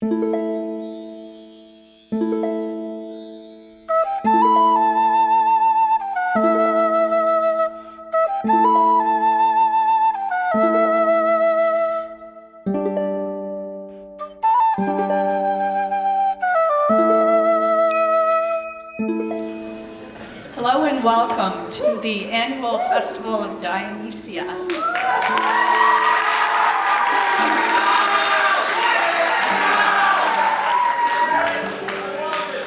Hello and welcome to the annual Festival of Dionysia.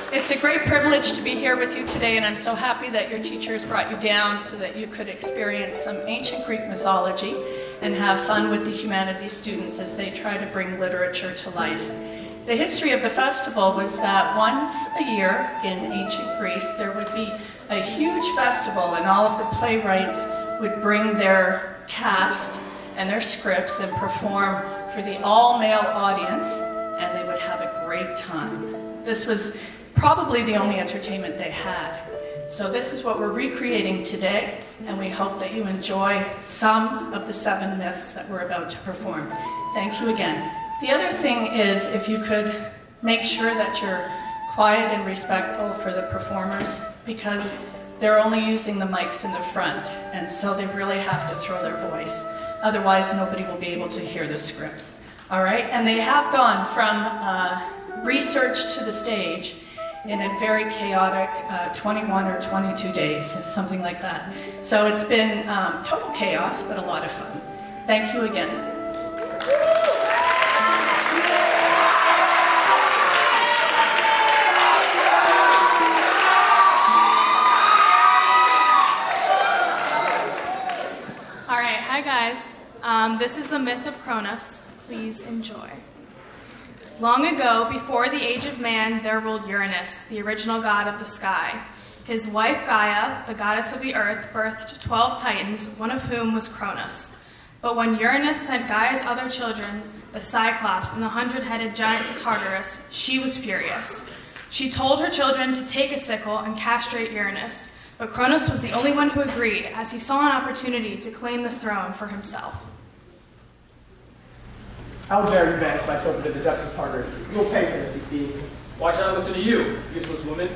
It's a great privilege to be here with you today, and I'm so happy that your teachers brought you down so that you could experience some ancient Greek mythology and have fun with the humanities students as they try to bring literature to life. The history of the festival was that once a year in ancient Greece, there would be a huge festival, and all of the playwrights would bring their cast and their scripts and perform for the all-male audience, and they would have a great time. This was probably the only entertainment they had. So this is what we're recreating today, and we hope that you enjoy some of the 7 myths that we're about to perform. Thank you again. The other thing is, if you could make sure that you're quiet and respectful for the performers, because they're only using the mics in the front, and so they really have to throw their voice. Otherwise, nobody will be able to hear the scripts. All right? And they have gone from research to the stage in a very chaotic 21 or 22 days, something like that. So it's been total chaos, but a lot of fun. Thank you again. Hi guys, this is the myth of Cronus. Please enjoy. Long ago, before the age of man, there ruled Uranus, the original god of the sky. His wife Gaia, the goddess of the earth, birthed 12 titans, one of whom was Cronus. But when Uranus sent Gaia's other children, the Cyclops and the 100-headed giant to Tartarus, she was furious. She told her children to take a sickle and castrate Uranus. But Cronus was the only one who agreed, as he saw an opportunity to claim the throne for himself. How dare you banish my children to the depths of Tartarus? You will pay for this, you thief. Why should I listen to you, useless woman?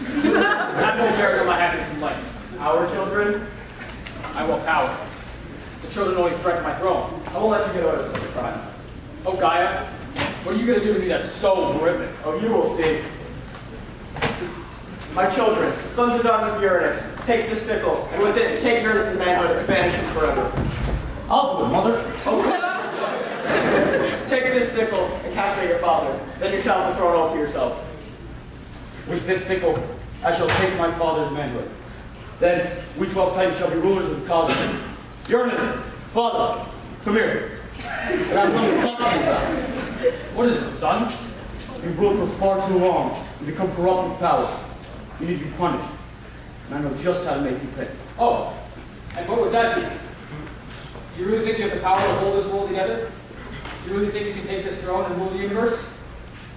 I have no character in my happiness in life. Our children? I want power. The children only threaten my throne. I won't let you get away with such a crime. Oh, Gaia, what are you going to do to me that's so horrific? Oh, you will see. My children, sons and daughters of Uranus, take this sickle, and with it, take Uranus and manhood and banish him forever. I'll do it, mother. Take this sickle and castrate your father. Then you shall have the throne all to yourself. With this sickle, I shall take my father's manhood. Then we 12 titans shall be rulers of the cosmos. Uranus, father, come here. I got something to talk to you about. What is it, son? You've ruled for far too long and become corrupt with power. You need to be punished. And I know just how to make you pay. Oh, and what would that be? Do you really think you have the power to hold this world together? Do you really think you can take this throne and rule the universe?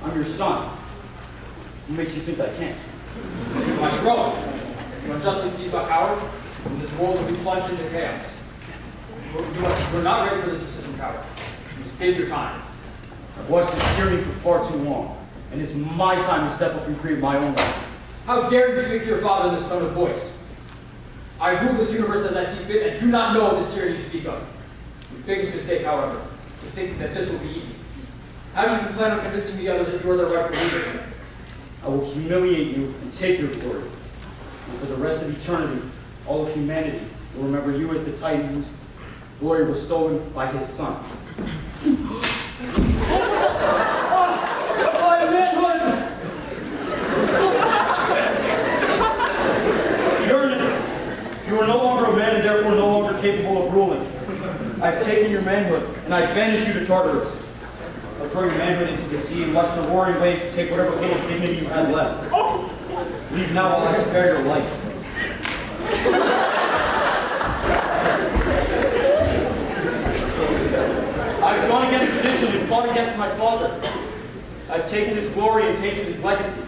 I'm your son. What makes you think I can't? My throne. You unjustly seize my power, and this world will be plunged into chaos. We're not ready for this decision power. You must bid your time. I've watched this tyranny for far too long, and it's my time to step up and create my own life. How dare you speak to your father in this tone of voice? I rule this universe as I see fit and do not know of this tyranny you speak of. Your biggest mistake, however, is thinking that this will be easy. How do you plan on convincing the others that you are the rightful leader? I will humiliate you and take your glory. And for the rest of eternity, all of humanity will remember you as the Titan whose glory was stolen by his son. You are no longer a man and therefore no longer capable of ruling. I've taken your manhood, and I banish you to Tartarus. I'll throw your manhood into the sea and watch the roaring waves take whatever little dignity you had left. Leave now while I spare your life. I've gone against tradition and fought against my father. I've taken his glory and taken his legacy.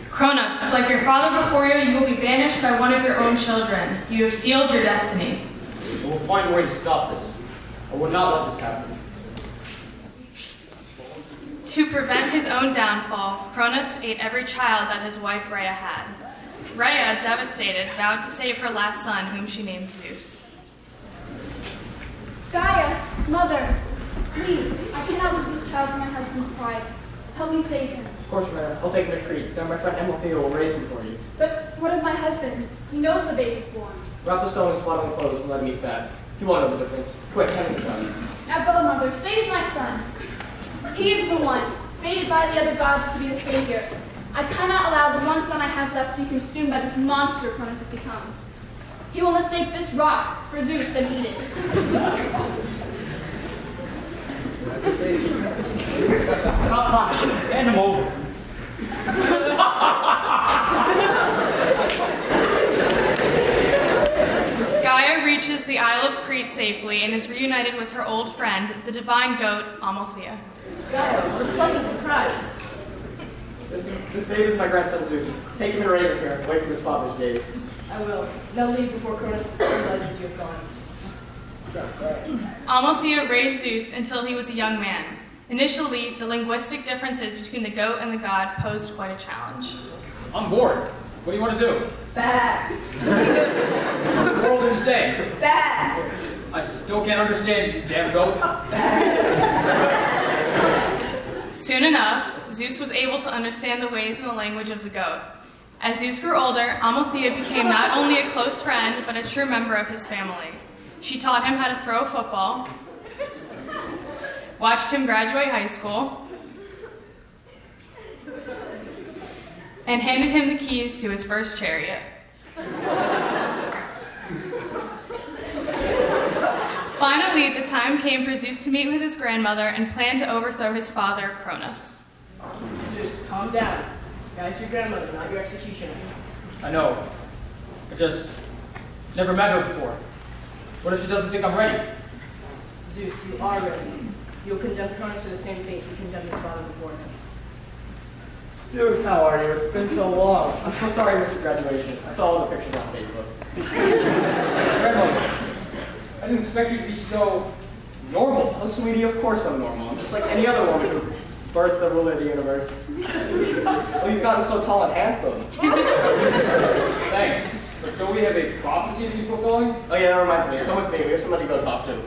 Cronus, like your father before you, you will be banished by one of your own children. You have sealed your destiny. I will find a way to stop this. I will not let this happen. To prevent his own downfall, Cronus ate every child that his wife Rhea had. Rhea, devastated, vowed to save her last son, whom she named Zeus. Gaia, mother, please, I cannot lose this child for my husband's pride. Help me save him. Of course, madam. I'll take him to Crete. Then my friend Amalthea will raise him for you. But what of my husband? He knows the baby's born. Wrap the stone in swaddling clothes and let him eat that. He won't know the difference. Quick, hand him the child. Now go, mother, save my son. He is the one, fated by the other gods to be the savior. I cannot allow the one son I have left to be consumed by this monster Cronus has become. He will mistake this rock for Zeus and eat it. Hand him over. Gaia reaches the Isle of Crete safely and is reunited with her old friend, the divine goat, Amalthea. Gaia, what a pleasant surprise. This baby is my grandson Zeus. Take him and raise him here, away from his father's gaze. I will. Now leave before Cronus realizes you're gone. Amalthea raised Zeus until he was a young man. Initially, the linguistic differences between the goat and the god posed quite a challenge. I'm bored. What do you want to do? Bad. What in the world are you saying? Bad. I still can't understand you, damn goat. Soon enough, Zeus was able to understand the ways and the language of the goat. As Zeus grew older, Amalthea became not only a close friend, but a true member of his family. She taught him how to throw a football, watched him graduate high school, and handed him the keys to his first chariot. Finally, the time came for Zeus to meet with his grandmother and plan to overthrow his father, Cronus. Zeus, calm down. Guy's your grandmother, not your executioner. I know. I just never met her before. What if she doesn't think I'm ready? Zeus, you are ready. You'll condemn Cronus to the same fate you condemned his father before him. Zeus, how are you? It's been so long. I'm so sorry I missed your graduation. I saw all the pictures on Facebook. Grandmother, I didn't expect you to be so normal. Oh, sweetie, of course I'm normal. I'm just like any other woman who birthed the ruler of the universe. Oh, you've gotten so tall and handsome. Thanks. But don't we have a prophecy to be fulfilling? Oh yeah, that reminds me. Come with me. We have somebody to go talk to.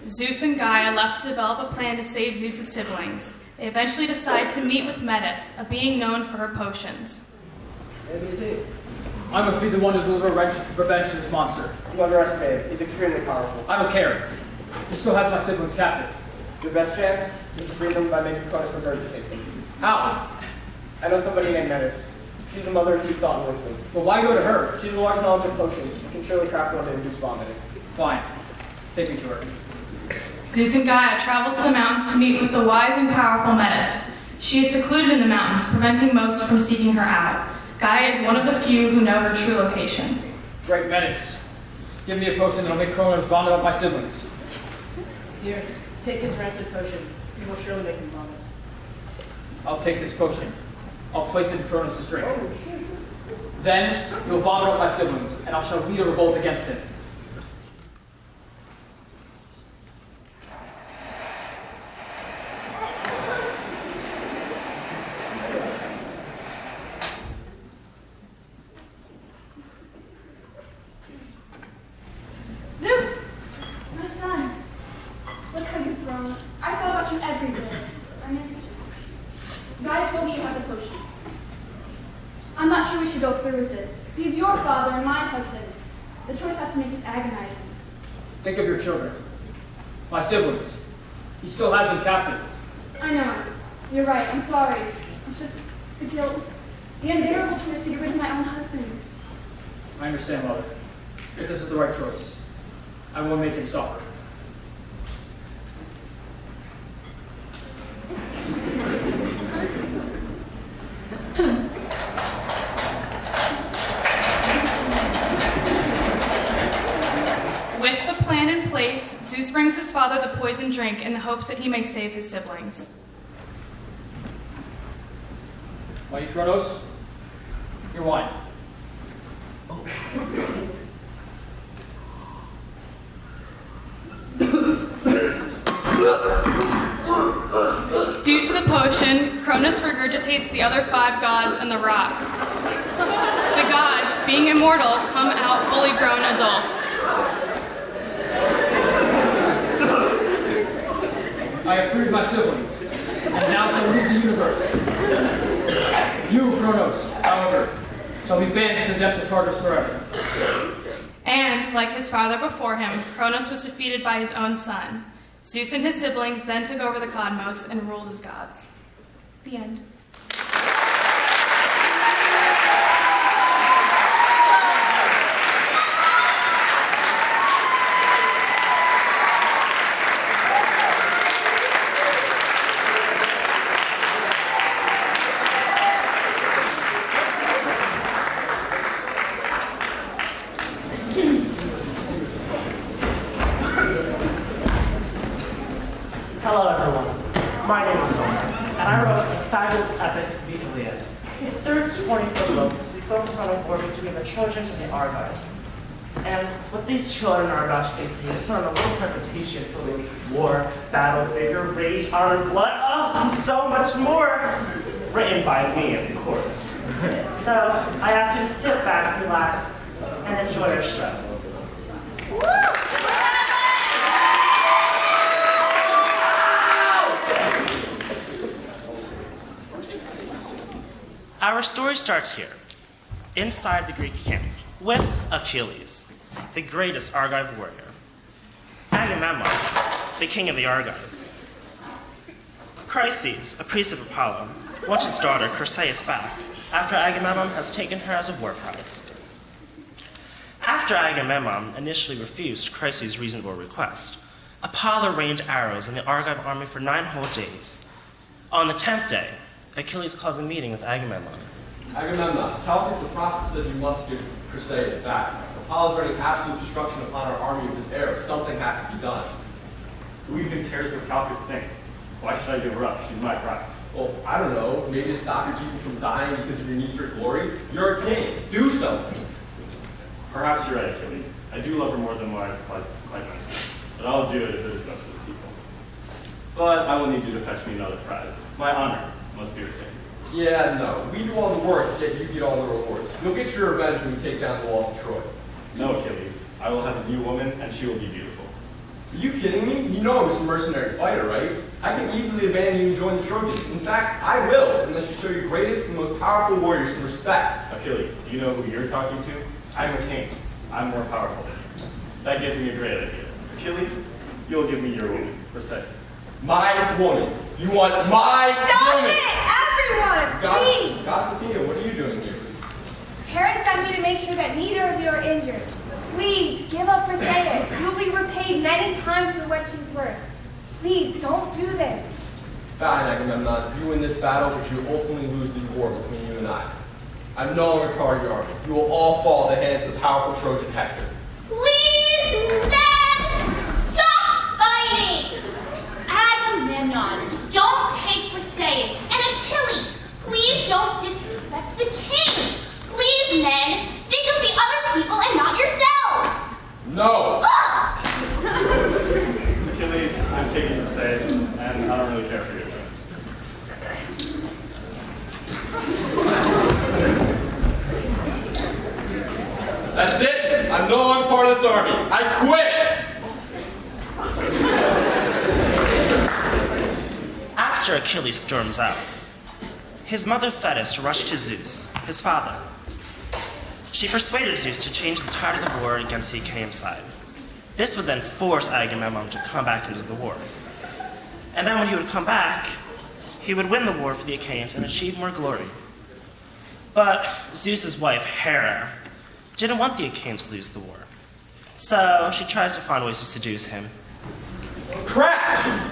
Zeus and Gaia left to develop a plan to save Zeus' siblings. They eventually decide to meet with Metis, a being known for her potions. I must be the one to deliver revenge to this monster. You underestimate him. He's extremely powerful. I don't care. He still has my siblings captive. Your best chance is to free them by making Cronus regurgitate them. How? I know somebody named Metis. She's the mother of deep thought and wisdom. Well, why go to her? She's a large knowledge of potions. You can surely craft one to induce vomiting. Fine. Take me to her. Zeus and Gaia travel to the mountains to meet with the wise and powerful Metis. She is secluded in the mountains, preventing most from seeking her out. Gaia is one of the few who know her true location. Great Menace. Give me a potion that'll make Cronus vomit up my siblings. Here, take this rancid potion. You will surely make him vomit. I'll take this potion. I'll place it in Cronus' drink. Then you'll vomit up my siblings, and I shall lead a revolt against him. Zeus! My son! Look how you've grown. I thought about you every day. I missed you. Gaia told me you had the potion. I'm not sure we should go through with this. He's your father and my husband. The choice I have to make is agonizing. Think of your children. My siblings. He still has them captive. I know. You're right. I'm sorry. It's just the guilt. The unbearable choice to get rid of my own husband. I understand, Mother. If this is the right choice, I won't make him suffer. With the plan in place, Zeus brings his father the poisoned drink in the hopes that he may save his siblings. Mighty Cronus, your wine. Due to the potion, Cronus regurgitates the other 5 gods and the rock. The gods, being immortal, come out fully grown adults. I have freed my siblings, and now shall lead the universe. You, Cronus, however, shall be banished to the depths of Tartarus forever. And, like his father before him, Cronus was defeated by his own son. Zeus and his siblings then took over the cosmos and ruled as gods. The end. Hello, everyone. My name is Cronus, and I wrote a fabulous epic, the Iliad. Through its 20-foot books, we focus on a war between the Trojans and the Argives. And what these children are about to do is put on a little presentation for the war, battle, vigor, rage, honor, blood, and so much more. Written by me, of course. So I ask you to sit back, relax, and enjoy our show. Our story starts here, inside the Greek camp, with Achilles, the greatest Argive warrior. Agamemnon, the king of the Argives. Chryses, a priest of Apollo, wants his daughter Perseus back after Agamemnon has taken her as a war prize. After Agamemnon initially refused Chryses' reasonable request, Apollo rained arrows in the Argive army for 9 whole days. On the 10th day, Achilles calls a meeting with Agamemnon. Agamemnon, Calchas the prophet says you must give Perseus back. Apollo's running absolute destruction upon our army with his arrows. Something has to be done. Who even cares what Calchas thinks? Why should I give her up? She's my prize. Well, I don't know. Maybe to stop your people from dying because of your need for glory? You're a king. Do something. Perhaps you're right, Achilles. I do love her more than what I've claimed. But I'll do it if it is best for the people. But I will need you to fetch me another prize. My honor must be retained. Yeah, no. We do all the work, yet you get all the rewards. You'll get your revenge when we take down the walls of Troy. No, Achilles. I will have a new woman, and she will be beautiful. Are you kidding me? You know I'm just a mercenary fighter, right? I can easily abandon you and join the Trojans. In fact, I will, unless you show your greatest and most powerful warriors some respect. Achilles, do you know who you're talking to? I'm a king. I'm more powerful than you. That gives me a great idea. Achilles, you'll give me your woman, Perseus. My woman. You want my Stop woman. it, everyone! Please! Gossipina, what are you doing here? Paris sent me to make sure that neither of you are injured. Please, give up Perseus. You'll be repaid many times for what she's worth. Please, don't do this. Fine, Agamemnon. You win this battle, but you ultimately lose the war between you and I. I'm no longer part of your army. You will all fall at the hands of the powerful Trojan Hector. Please, men, stop fighting! Agamemnon, don't take Perseus, and Achilles, please don't disrespect the king. Please, men, think of the other people and not yourselves. No! Achilles, I'm taking Perseus, and I don't really care for your choice. That's it. I'm no longer part of this army. I quit. After Achilles storms out, his mother Thetis rushed to Zeus, his father. She persuaded Zeus to change the tide of the war against the Achaean side. This would then force Agamemnon to come back into the war. And then when he would come back, he would win the war for the Achaeans and achieve more glory. But Zeus's wife, Hera, didn't want the Achaeans to lose the war. So she tries to find ways to seduce him. Crap!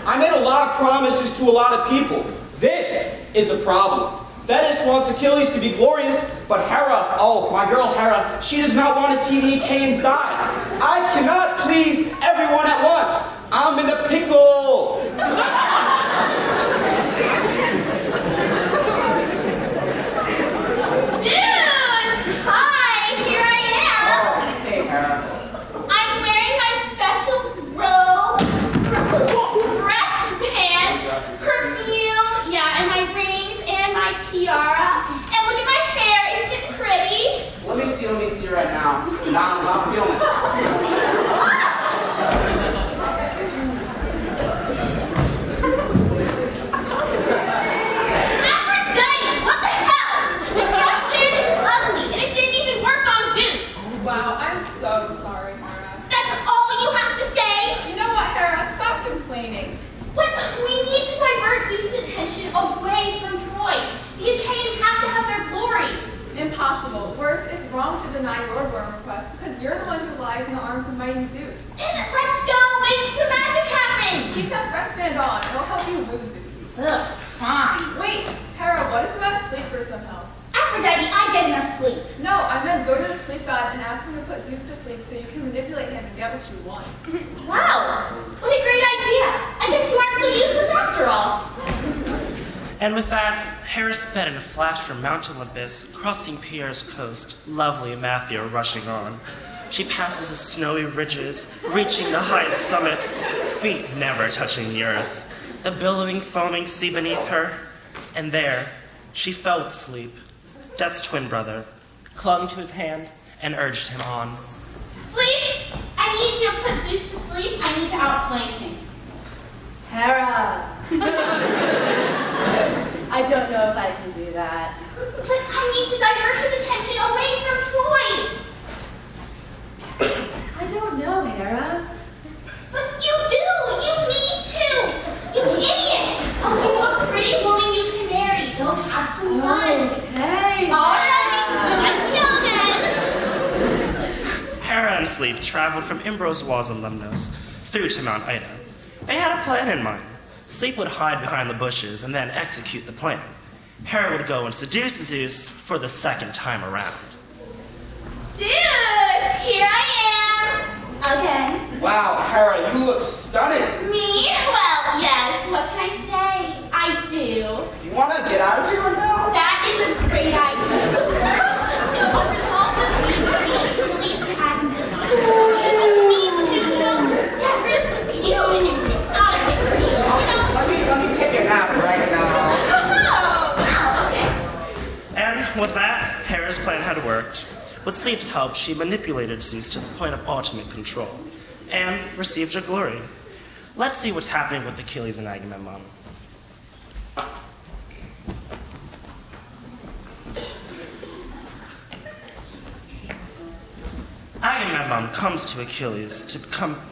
I made a lot of promises to a lot of people. This is a problem. Thetis wants Achilles to be glorious, but Hera, oh, my girl Hera, she does not want to see the Achaeans die. I cannot please everyone at once. I'm in a pickle. Zeus! Hi, here I am. Hey, Hera. I'm wearing my special robe. Nah, I'm not feeling it. Aphrodite, what the hell? This prosperity is ugly, and it didn't even work on Zeus. Wow, I'm so sorry, Hera. That's all you have to say? You know what, Hera? Stop complaining. But we need to divert Zeus' attention away from Troy. The Achaeans have to have their glory. Impossible. Worse, it's wrong to deny your war request because you're the one who lies in the arms of mighty Zeus. Then let's go make some magic happen. Keep that breastband on. It'll help you woo Zeus. Ugh, fine. Wait, Hera, what if you ask sleep for some help? Aphrodite, I get enough sleep. No, I meant go to the sleep god and ask him to put Zeus to sleep so you can manipulate him and get what you want. Wow, what a great idea. I guess you aren't so useless after all. And with that, Hera sped in a flash from Mount Olympus, crossing Pierre's coast, lovely Mathia rushing on. She passes the snowy ridges, reaching the highest summits, feet never touching the earth, the billowing, foaming sea beneath her. And there, she fell asleep. Death's twin brother clung to his hand and urged him on. Sleep? I need you to put Zeus to sleep. I need to outflank him. Hera! I don't know if I can do that. But I need to divert his attention away from Troy. I don't know, Hera. But you do! You need to! You idiot! I'll give you a pretty woman you can marry. Go have some fun. Okay. Alright, let's go then! Hera and Sleep traveled from Imbros walls and Lemnos through to Mount Ida. They had a plan in mind. Sleep would hide behind the bushes and then execute the plan. Hera would go and seduce Zeus for the second time around. Zeus, here I am. Again. Wow, Hera, you look stunning. Me? Well, yes. What can I say? I do. Do you want to get out of here right now? That is a great idea. First, let's resolve the feud between Achilles and Agamemnon. You just need to, get rid of the feud. It's not a big deal, Let me take a nap right now. Oh, wow, okay. And with that, Hera's plan had worked. With Sleep's help, she manipulated Zeus to the point of ultimate control and received her glory. Let's see what's happening with Achilles and Agamemnon. Agamemnon comes to Achilles to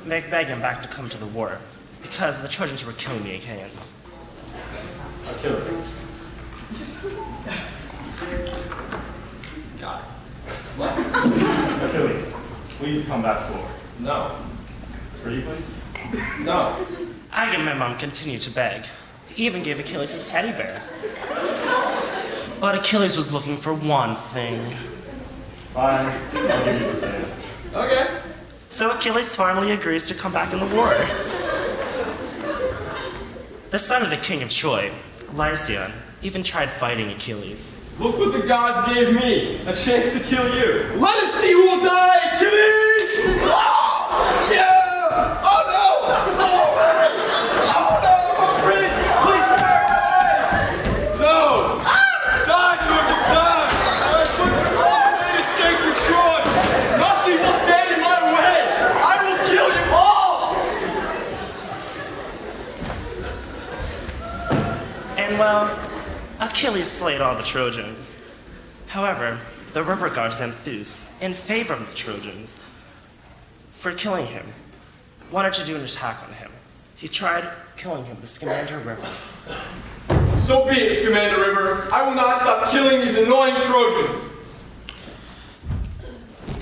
beg him back to come to the war because the Trojans were killing the Achaeans. Achilles. Got it. Achilles, please come back to war. No. Pretty please? No. Agamemnon continued to beg. He even gave Achilles his teddy bear. But Achilles was looking for one thing. Fine, I'll give you this dance. Okay. So Achilles finally agrees to come back in the war. The son of the king of Troy, Lycion, even tried fighting Achilles. Look what the gods gave me. A chance to kill you. Let us see who will die, Achilles! Oh! Yeah! Oh no! Oh man! Oh no! My prince! Please spare my life! No! Die, Trojans, die! I put you all the way to sacred Troy! Nothing will stand in my way! I will kill you all! And well, Achilles slayed all the Trojans. However, the river god Zeus, in favor of the Trojans, for killing him, wanted to do an attack on him. He tried killing him with the Scamander River. So be it, Scamander River. I will not stop killing these annoying Trojans.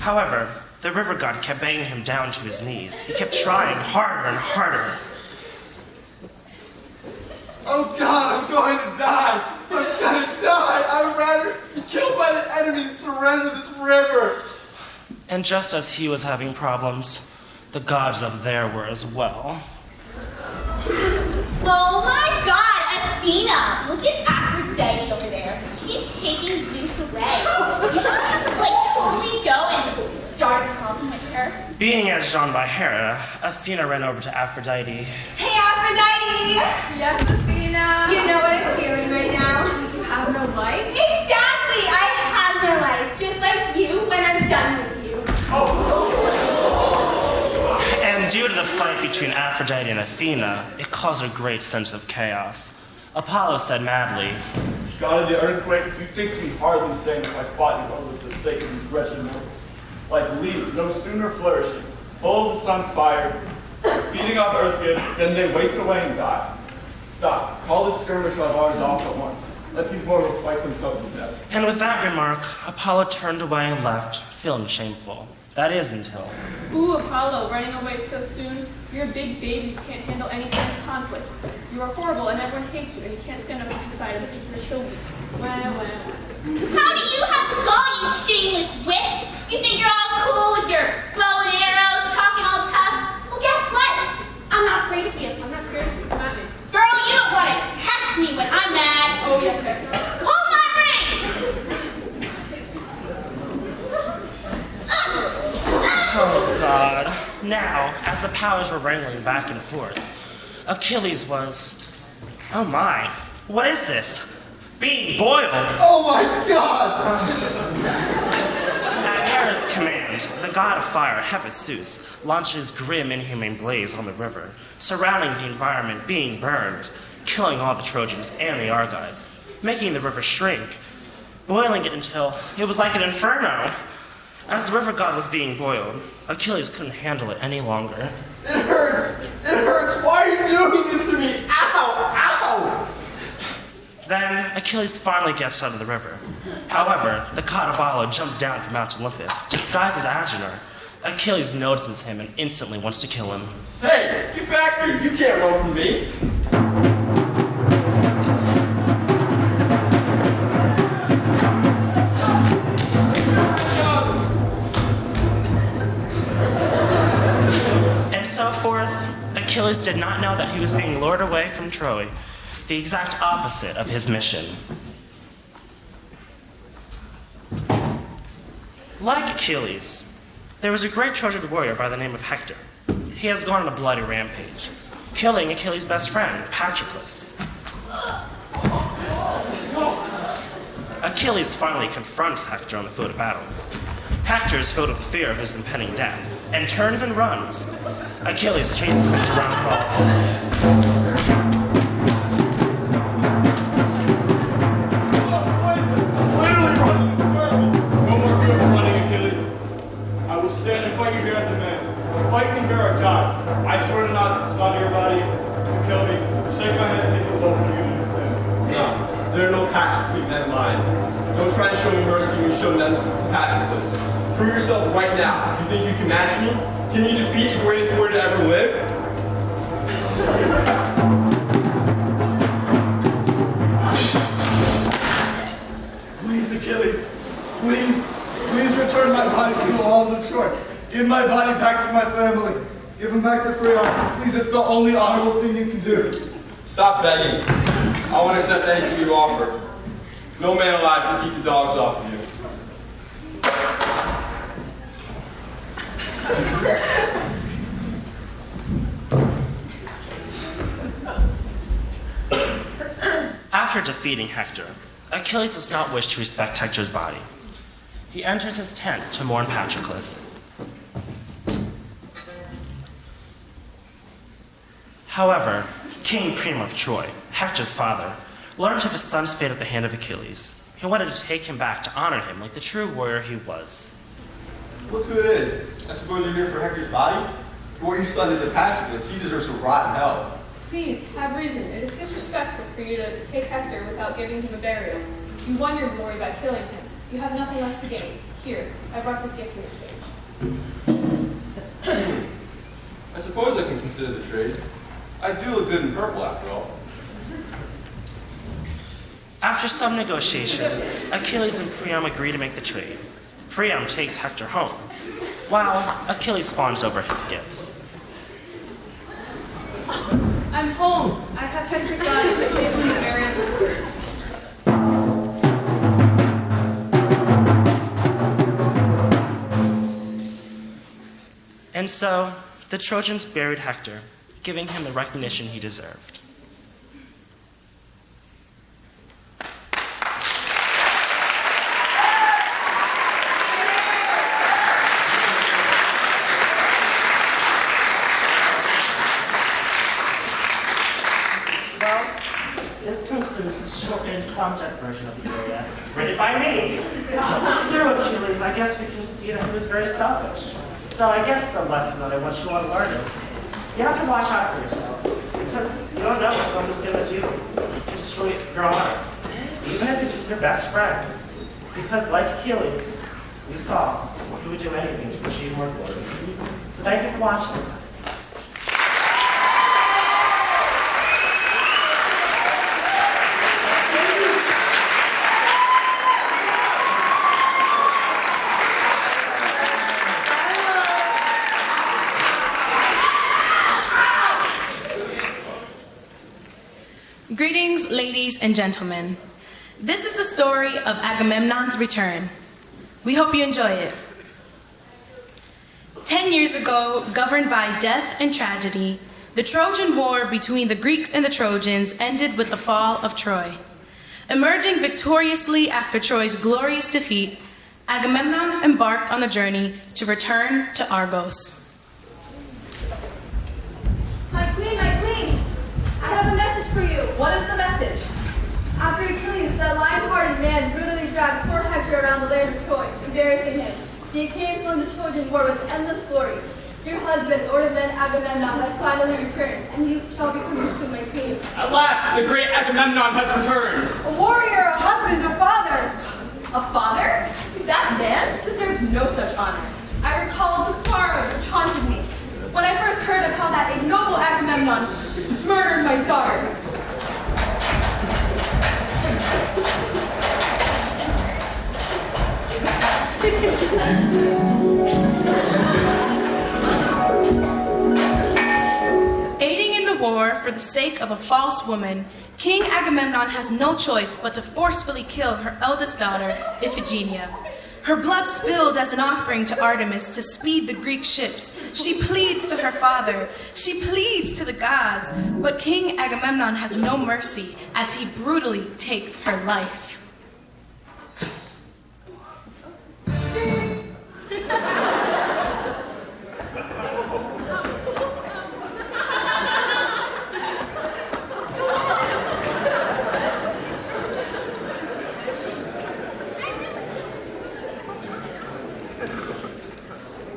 However, the river god kept banging him down to his knees. He kept trying harder and harder. Oh God, I'm going to die. I'm going to die. I would rather be killed by the enemy than surrender this river. And just as he was having problems, the gods up there were as well. Oh my god, Athena! Look at Aphrodite over there. She's taking Zeus away. You should, totally go and start a problem with her. Being edged on by Hera, Athena ran over to Aphrodite. Hey, Aphrodite! Yes, Athena. You know what I'm feeling right now? You have no life? Exactly! I have no life, just like you when I'm done with you. Oh, between Aphrodite and Athena, it caused a great sense of chaos. Apollo said madly, God of the earthquake, you think to be hardly sane if I fought you over the sake of these wretched mortals. Like leaves, no sooner flourishing, full of the sun's fire, feeding off Perseus, then they waste away and die. Stop. Call this skirmish of ours off at once. Let these mortals fight themselves to death. and with that remark, Apollo turned away and left, feeling shameful. That is until. Ooh, Apollo, running away so soon. You're a big baby, you can't handle any kind of conflict. You are horrible and everyone hates you, and you can't stand up to the side of your children. Well. How do you have to go, you shameless witch? You think you're all cool with your bow and arrows, talking all tough? Well, guess what? I'm not afraid of you. I'm not scared of you, come at me. Girl, you don't want to test me when I'm mad. Oh, yes, I do. Hold my reins! Oh, God. Now, as the powers were wrangling back and forth, Achilles was... Oh, my. What is this? Being boiled. Oh my God! At Hera's command, the god of fire, Theseus, launches grim, inhumane blaze on the river, surrounding the environment being burned, killing all the Trojans and the Argives, making the river shrink, boiling it until it was like an inferno. As the river god was being boiled, Achilles couldn't handle it any longer. It hurts! It hurts! Why are you doing this to me? Ow! Ow! Then Achilles finally gets out of the river. However, the god Apollo jumped down from Mount Olympus, disguised as Agenor. Achilles notices him and instantly wants to kill him. Hey, get back here! You can't run from me! And so forth, Achilles did not know that he was being lured away from Troy, the exact opposite of his mission. Like Achilles, there was a great Trojan warrior by the name of Hector. He has gone on a bloody rampage, killing Achilles' best friend, Patroclus. Achilles finally confronts Hector on the field of battle. Hector is filled with fear of his impending death, and turns and runs. Achilles chases him to round hall. Stand and fight you here as a man. Fight me here or die. I swear to not dishonor your body. You kill me. Shake my hand and take this soul from you in sin. No, there are no pacts between men and lions. Don't try to show me mercy when you show none to Patroclus. Prove yourself right now. You think you can match me? Can you defeat the greatest warrior to ever live? Please, Achilles. Please. Please return my body to the walls of Troy. Give my body back to my family. Give him back to Priam. Please, it's the only honorable thing you can do. Stop begging. I won't accept anything you offer. No man alive can keep the dogs off of you. After defeating Hector, Achilles does not wish to respect Hector's body. He enters his tent to mourn Patroclus. However, King Priam of Troy, Hector's father, learned of his son's fate at the hand of Achilles. He wanted to take him back to honor him like the true warrior he was. Look who it is. I suppose you're here for Hector's body? For what your son did to Patroclus, he deserves to rot in hell. Please, have reason. It is disrespectful for you to take Hector without giving him a burial. You won your glory by killing him. You have nothing left to gain. Here, I brought this gift for your stage. I suppose I can consider the trade. I do look good in purple, after all. After some negotiation, Achilles and Priam agree to make the trade. Priam takes Hector home, while Achilles fawns over his gifts. I'm home. I have Hector's body, which gave him the burial deserves. And so, the Trojans buried Hector, giving him the recognition he deserved. Well, this concludes the shortened subject version of the Iliad, written by me. Through Achilles, I guess we can see that he was very selfish. So I guess the lesson that I want you all to learn is, you have to watch out for yourself, because you don't know what someone's going to do to destroy your honor, even if it's your best friend. Because like Achilles, we saw he would do anything to achieve more glory. So thank you for watching. Greetings, ladies and gentlemen. This is the story of Agamemnon's return. We hope you enjoy it. 10 years ago, governed by death and tragedy, the Trojan War between the Greeks and the Trojans ended with the fall of Troy. Emerging victoriously after Troy's glorious defeat, Agamemnon embarked on a journey to return to Argos. My queen, I have a message for you. What is the message? After Achilles, the lion-hearted man brutally dragged poor Hector around the land of Troy, embarrassing him, the Achaeans won the Trojan War with endless glory. Your husband, Lord of Men Agamemnon, has finally returned, and you shall become soon my queen. At last, the great Agamemnon has returned. A warrior, a husband, a father. A father? That man deserves no such honor. I recall the sorrow which haunted me when I first heard of how that ignoble Agamemnon murdered my daughter. Aiding in the war for the sake of a false woman, King Agamemnon has no choice but to forcefully kill her eldest daughter, Iphigenia. Her blood spilled as an offering to Artemis to speed the Greek ships. She pleads to her father. She pleads to the gods. But King Agamemnon has no mercy as he brutally takes her life.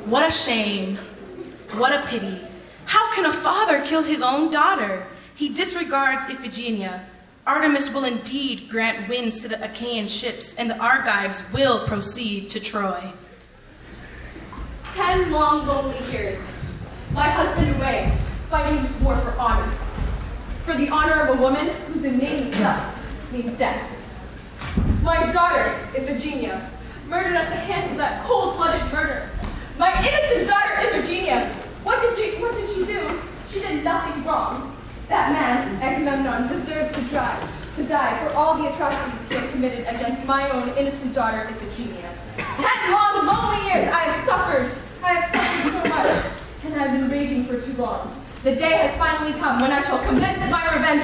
What a shame. What a pity. How can a father kill his own daughter? He disregards Iphigenia. Artemis will indeed grant winds to the Achaean ships, and the Argives will proceed to Troy. 10 long, lonely years. My husband away, fighting this war for honor. For the honor of a woman whose name itself means death. My daughter, Iphigenia, murdered at the hands of that cold-blooded murderer. My innocent daughter, Iphigenia, what did she do? She did nothing wrong. That man, Agamemnon, deserves to die for all the atrocities he had committed against my own innocent daughter, Iphigenia. 10 long, lonely years I have suffered so much, and I've been raging for too long. The day has finally come when I shall commence my revenge.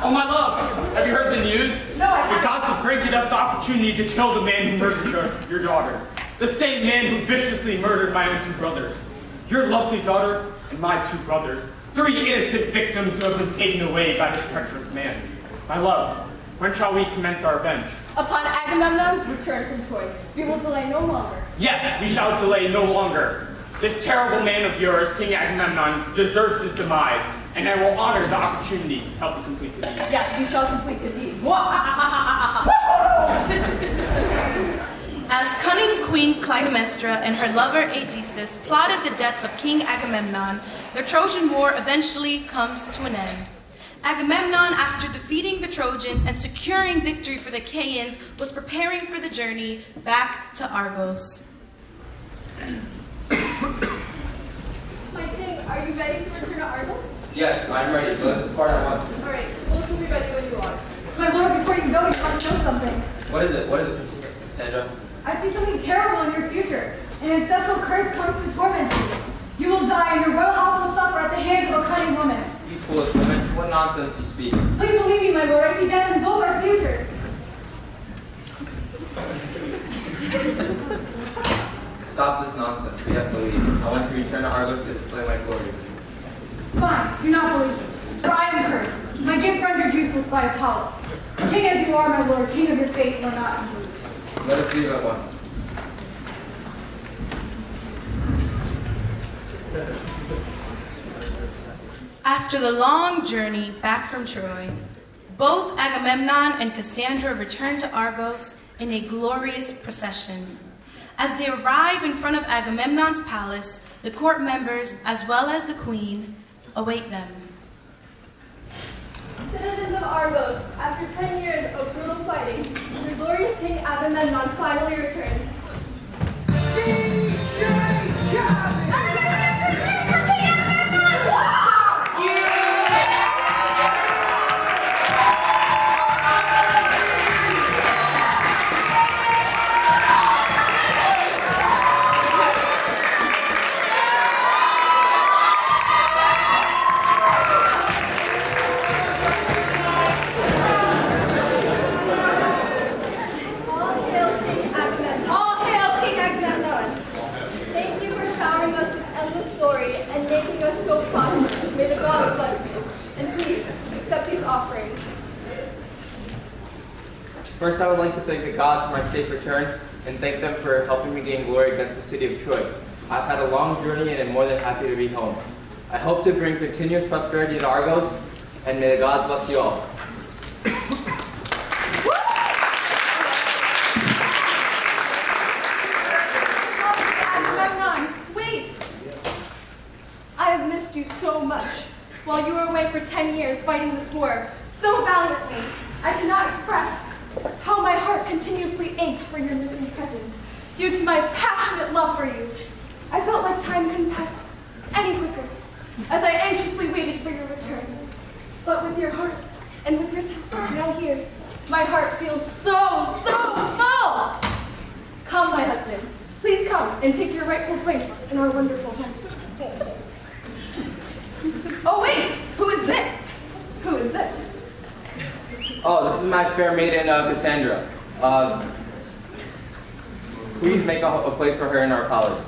Oh, my love, have you heard the news? No, I haven't. The gods have granted us the opportunity to kill the man who murdered your daughter. The same man who viciously murdered my own 2 brothers. Your lovely daughter and my 2 brothers. 3 innocent victims who have been taken away by this treacherous man. My love, when shall we commence our revenge? Upon Agamemnon's return from Troy, we will delay no longer. Yes, we shall delay no longer. This terrible man of yours, King Agamemnon, deserves his demise, and I will honor the opportunity to help you complete the deed. Yes, we shall complete the deed. As cunning Queen Clytemnestra and her lover Aegisthus plotted the death of King Agamemnon, the Trojan War eventually comes to an end. Agamemnon, after defeating the Trojans and securing victory for the Achaeans, was preparing for the journey back to Argos. My king, are you ready to return to Argos? Yes, I'm ready. Let's depart at once. All right, we'll be ready when you are. My lord, before you go, you must know something. What is it? What is it, Cassandra? I see something terrible in your future. An ancestral curse comes to torment you. You will die, and your royal house will suffer at the hands of a cunning woman. You foolish woman, what nonsense you speak. Please believe me, my lord. I see death in both our futures. Stop this nonsense. We have to leave. I want to return to Argos to display my glory. Fine, do not believe me. For I am cursed. My Artemis by Apollo. King as you are, my lord, king of your fate, you are not complete. Let us leave at once. After the long journey back from Troy, both Agamemnon and Cassandra return to Argos in a glorious procession. As they arrive in front of Agamemnon's palace, the court members, as well as the queen, await them. Citizens of Argos, after 10 years of brutal fighting, the glorious King Agamemnon finally returns. First, I would like to thank the gods for my safe return and thank them for helping me gain glory against the city of Troy. I've had a long journey and am more than happy to be home. I hope to bring continuous prosperity to Argos, and may the gods bless you all. Agamemnon, wait! I have missed you so much. While you were away for 10 years fighting this war so valiantly, I cannot express how my heart continuously ached for your missing presence due to my passionate love for you. I felt like time couldn't pass any quicker as I anxiously waited for your return. But with your heart and with yourself now here, my heart feels so full. Come, my husband. Please come and take your rightful place in our wonderful home. Oh, wait! Who is this? Who is this? Oh, this is my fair maiden, Cassandra. Please make a place for her in our palace,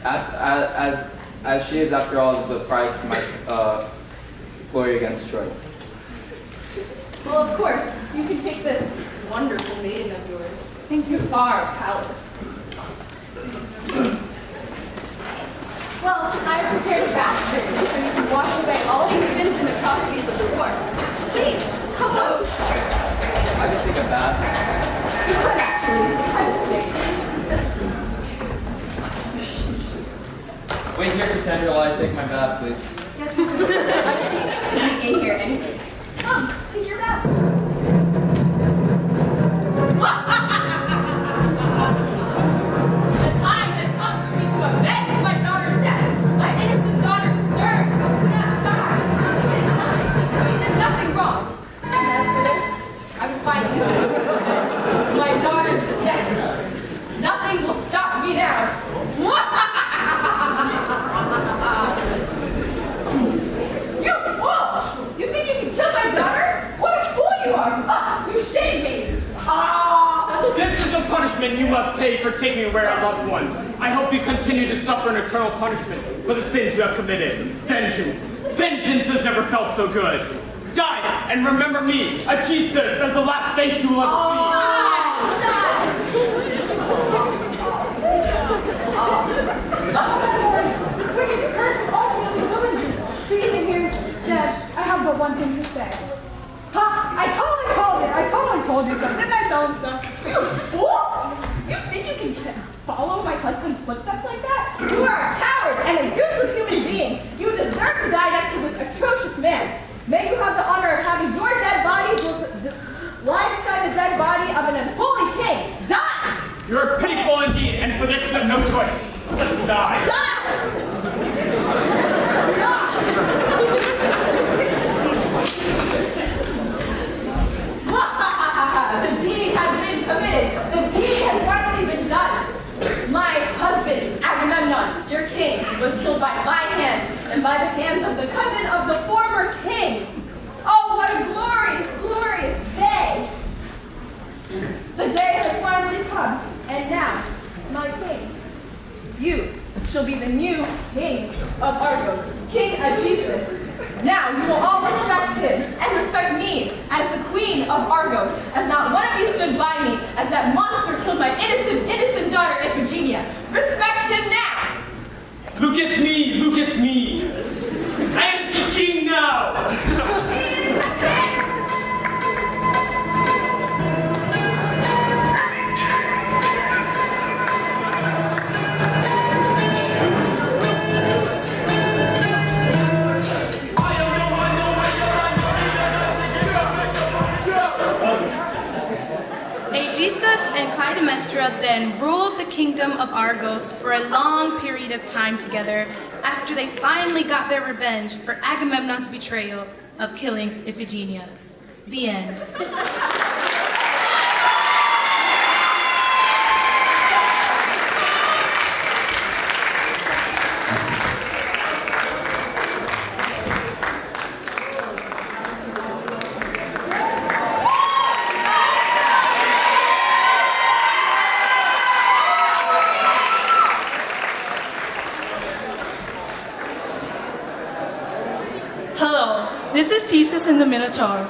as she is, after all, the prize for my glory against Troy. Well, of course, you can take this wonderful maiden of yours into our palace. Well, I have prepared a bath for you, so you can wash away all the sins and atrocities of the war. Please, come on. I can take a bath. You could actually. Have a stick. Wait here, Cassandra, while I take my bath, please. Yes, we could. I should be in here anyway. Come, take your bath. The time has come for me to avenge my daughter's death. My innocent daughter deserves to not die. She did nothing wrong. And as for this, I will find you my daughter's death. Nothing will stop me now. You fool! You think you can kill my daughter? What a fool you are! You shame me! This is the punishment you must pay for taking away our loved ones. I hope you continue to suffer an eternal punishment for the sins you have committed. Vengeance. Vengeance has never felt so good. Die and remember me, Athens, as the last face you will ever see. Wicked curse ultimately ruined you. Being here dead, I have but one thing to say. Ha! I totally called it. I totally told you so. Didn't I tell him so? You think you can follow my husband's footsteps like that? You are a coward and a useless human being. You deserve to die next to this atrocious man. May you have the honor of having your dead body lie beside the dead body of an unholy king. Die! You are pitiful indeed, and for this you have no choice. Let's die. The deed has been committed. The deed has finally been done. My husband, Agamemnon, your king, was killed by my hands and by the hands of the cousin of the former king. Oh, what a me as the queen of Argos, as not one of you stood by me, as that monster killed my innocent daughter Iphigenia. Respect him now! Look at me, look at me. I am the king now. He is the king! Aegisthus and Clytemnestra then ruled the kingdom of Argos for a long period of time together after they finally got their revenge for Agamemnon's betrayal of killing Iphigenia. The end. Hello, this is Theseus and the Minotaur.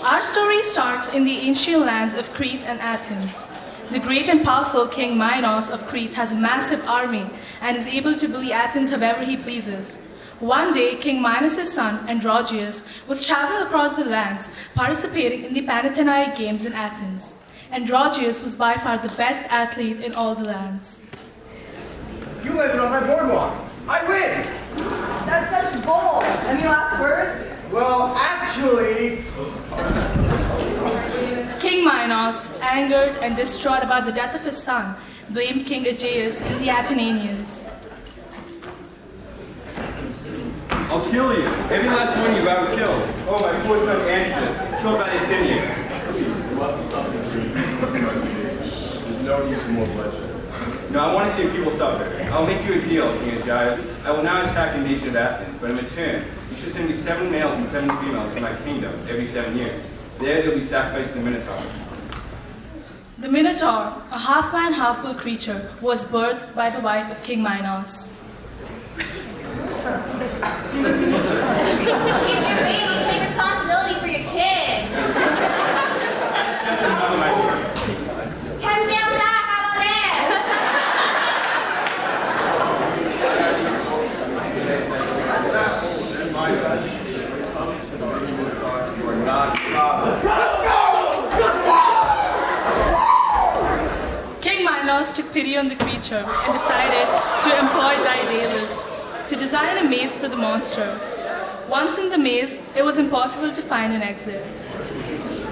Our story starts in the ancient lands of Crete and Athens. The great and powerful King Minos of Crete has a massive army and is able to bully Athens however he pleases. One day, King Minos' son, Androgeus, was traveling across the lands, participating in the Panathenaic Games in Athens. Androgeus was by far the best athlete in all the lands. You landed on my boardwalk. I win! That's such bull. Any last words? Well, actually... King Minos, angered and distraught about the death of his son, blamed King Aegeus and the Athenians. I'll kill you. Every last one you've ever killed. Oh, my poor son Androgeus, killed by the Athenians. There must be something to it. There's no need for more bloodshed. No, I want to see people suffer. I'll make you a deal, King Aegeus. I will now attack the nation of Athens, but in return, you should send me 7 males and 7 females to my kingdom every 7 years. There they'll be sacrificed to the Minotaur. The Minotaur, a half-man, half-bull creature, was birthed by the wife of King Minos. If you're baby, take responsibility for your kid. Catch me outside, how about that? King Minos took pity on the creature and decided to employ Daedalus to design a maze for the monster. Once in the maze, it was impossible to find an exit. I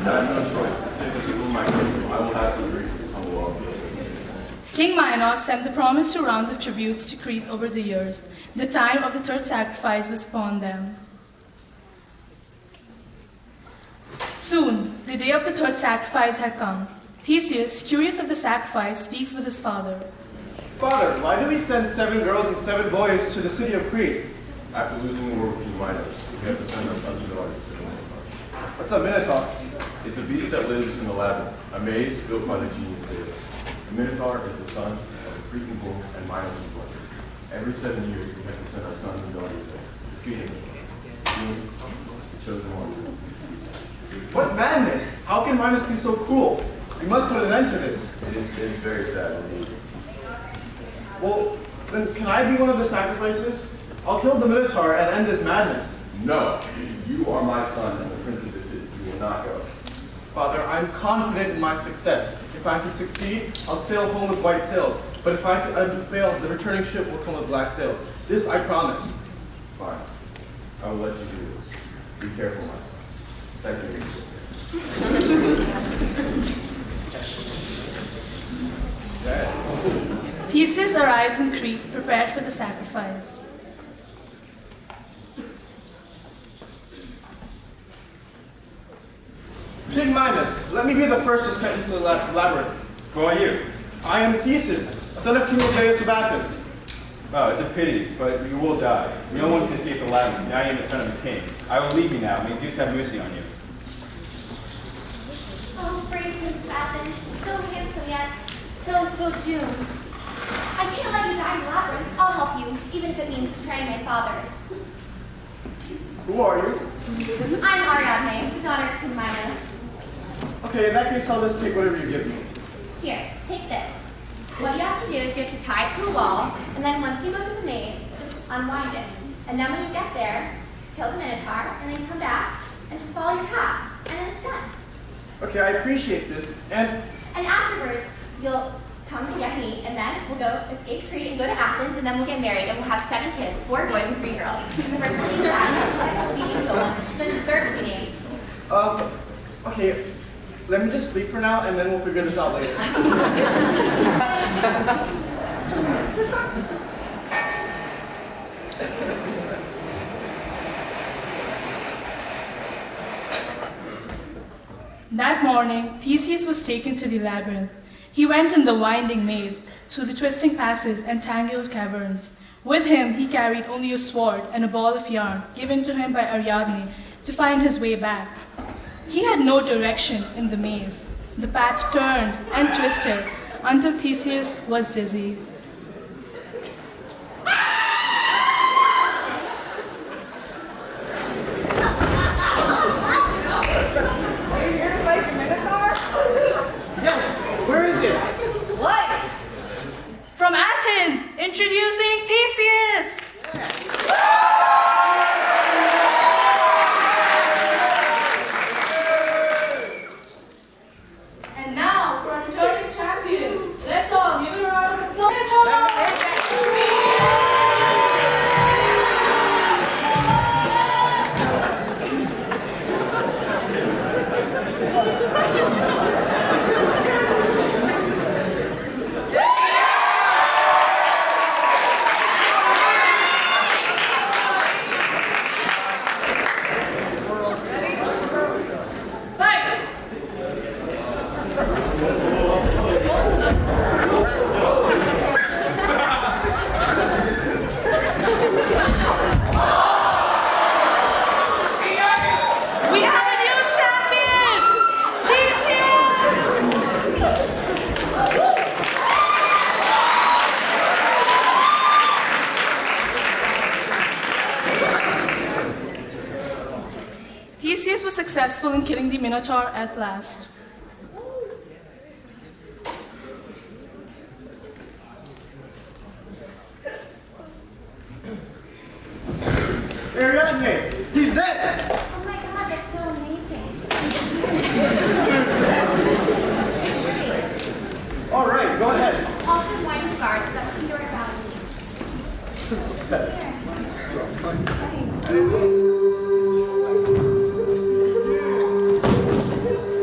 have no choice. To save the people of my kingdom, I will have to agree to this humble offer. King Minos sent the promised 2 rounds of tributes to Crete over the years. The time of the 3rd sacrifice was upon them. Soon, the day of the 3rd sacrifice had come. Theseus, curious of the sacrifice, speaks with his father. Father, why do we send 7 girls and 7 boys to the city of Crete? After losing the war with King Minos, we have to send our sons and daughters to the Minotaur. What's a Minotaur? It's a beast that lives in the labyrinth, a maze built by the genius Theseus. The Minotaur is the son of the Cretan bull and Minos' brothers. Every 7 years, we have to send our sons and daughters there, defeating them. Soon, the chosen one. What madness! How can Minos be so cruel? We must put an end to this. It is very sad indeed. Well, then can I be one of the sacrifices? I'll kill the Minotaur and end this madness. No, you are my son and the prince of the city. You will not go. Father, I'm confident in my success. If I'm to succeed, I'll sail home with white sails. But if I'm to fail, the returning ship will come with black sails. This I promise. Fine. I will let you do this. Be careful, my son. Thank you. Theseus arrives in Crete, prepared for the sacrifice. King Minos, let me be the first to sent into the labyrinth. Who are you? I am Theseus, son of King Aegeus of Athens. Oh, it's a pity, but you will die. No one can escape the labyrinth. Now I am the son of a king. I will leave you now. May Zeus have mercy on you. Oh, brave Prince of Athens, so handsome yet so doomed. I can't let you die in the labyrinth. I'll help you, even if it means betraying my father. Who are you? I'm Ariadne, daughter of King Minos. Okay, in that case, I'll just take whatever you give me. Here, take this. What you have to do is you have to tie it to a wall, and then once you go through the maze, unwind it. And then when you get there, kill the Minotaur, and then come back, and just follow your path, and then it's done. Okay, I appreciate this, and And afterwards, you'll come to get me, and then we'll go escape Crete and go to Athens, and then we'll get married, and we'll have 7 kids, 4 boys and 3 girls. And the first one will be Athens, then the third will be named. okay, let me just sleep for now, and then we'll figure this out later. That morning, Theseus was taken to the labyrinth. He went in the winding maze, through the twisting passes and tangled caverns. With him, he carried only a sword and a ball of yarn given to him by Ariadne to find his way back. He had no direction in the maze. The path turned and twisted until Theseus was dizzy. From Athens, introducing Theseus! And now, for our returning champion, let's all give it a round of applause. Theseus was successful in killing the Minotaur at last. Ariadne, he's dead! Oh my god, that's so amazing. All right, go ahead. Also, wind the guards, so that we can do our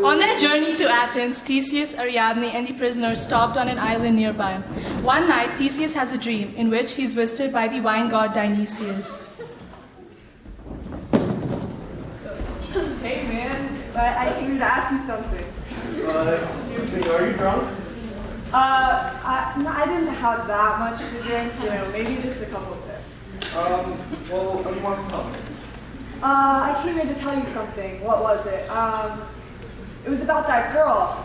On their journey to Athens, Theseus, Ariadne, and the prisoners stopped on an island nearby. One night, Theseus has a dream in which he is visited by the wine god Dionysus. Hey man, I came to ask you something. Excuse me, are you drunk? I didn't have that much to drink, maybe just a couple of sips. Well, what do you want to tell me? I came in to tell you something. What was it? It was about that girl,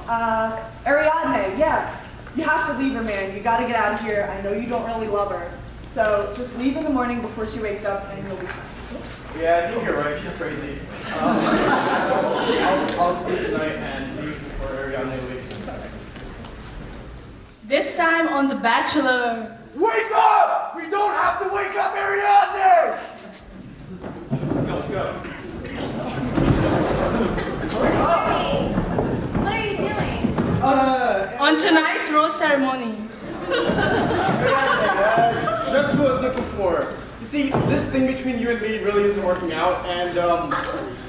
Ariadne, yeah. You have to leave her, man. You gotta get out of here. I know you don't really love her. So just leave in the morning before she wakes up and you'll be fine. Yeah, I think you're right. She's crazy. I'll sleep tonight and leave before Ariadne wakes up. This time on The Bachelor. Wake up! We don't have to wake up Ariadne! Let's go. What are you doing? On tonight's rose ceremony. Just what I was looking for. You see, this thing between you and me really isn't working out, and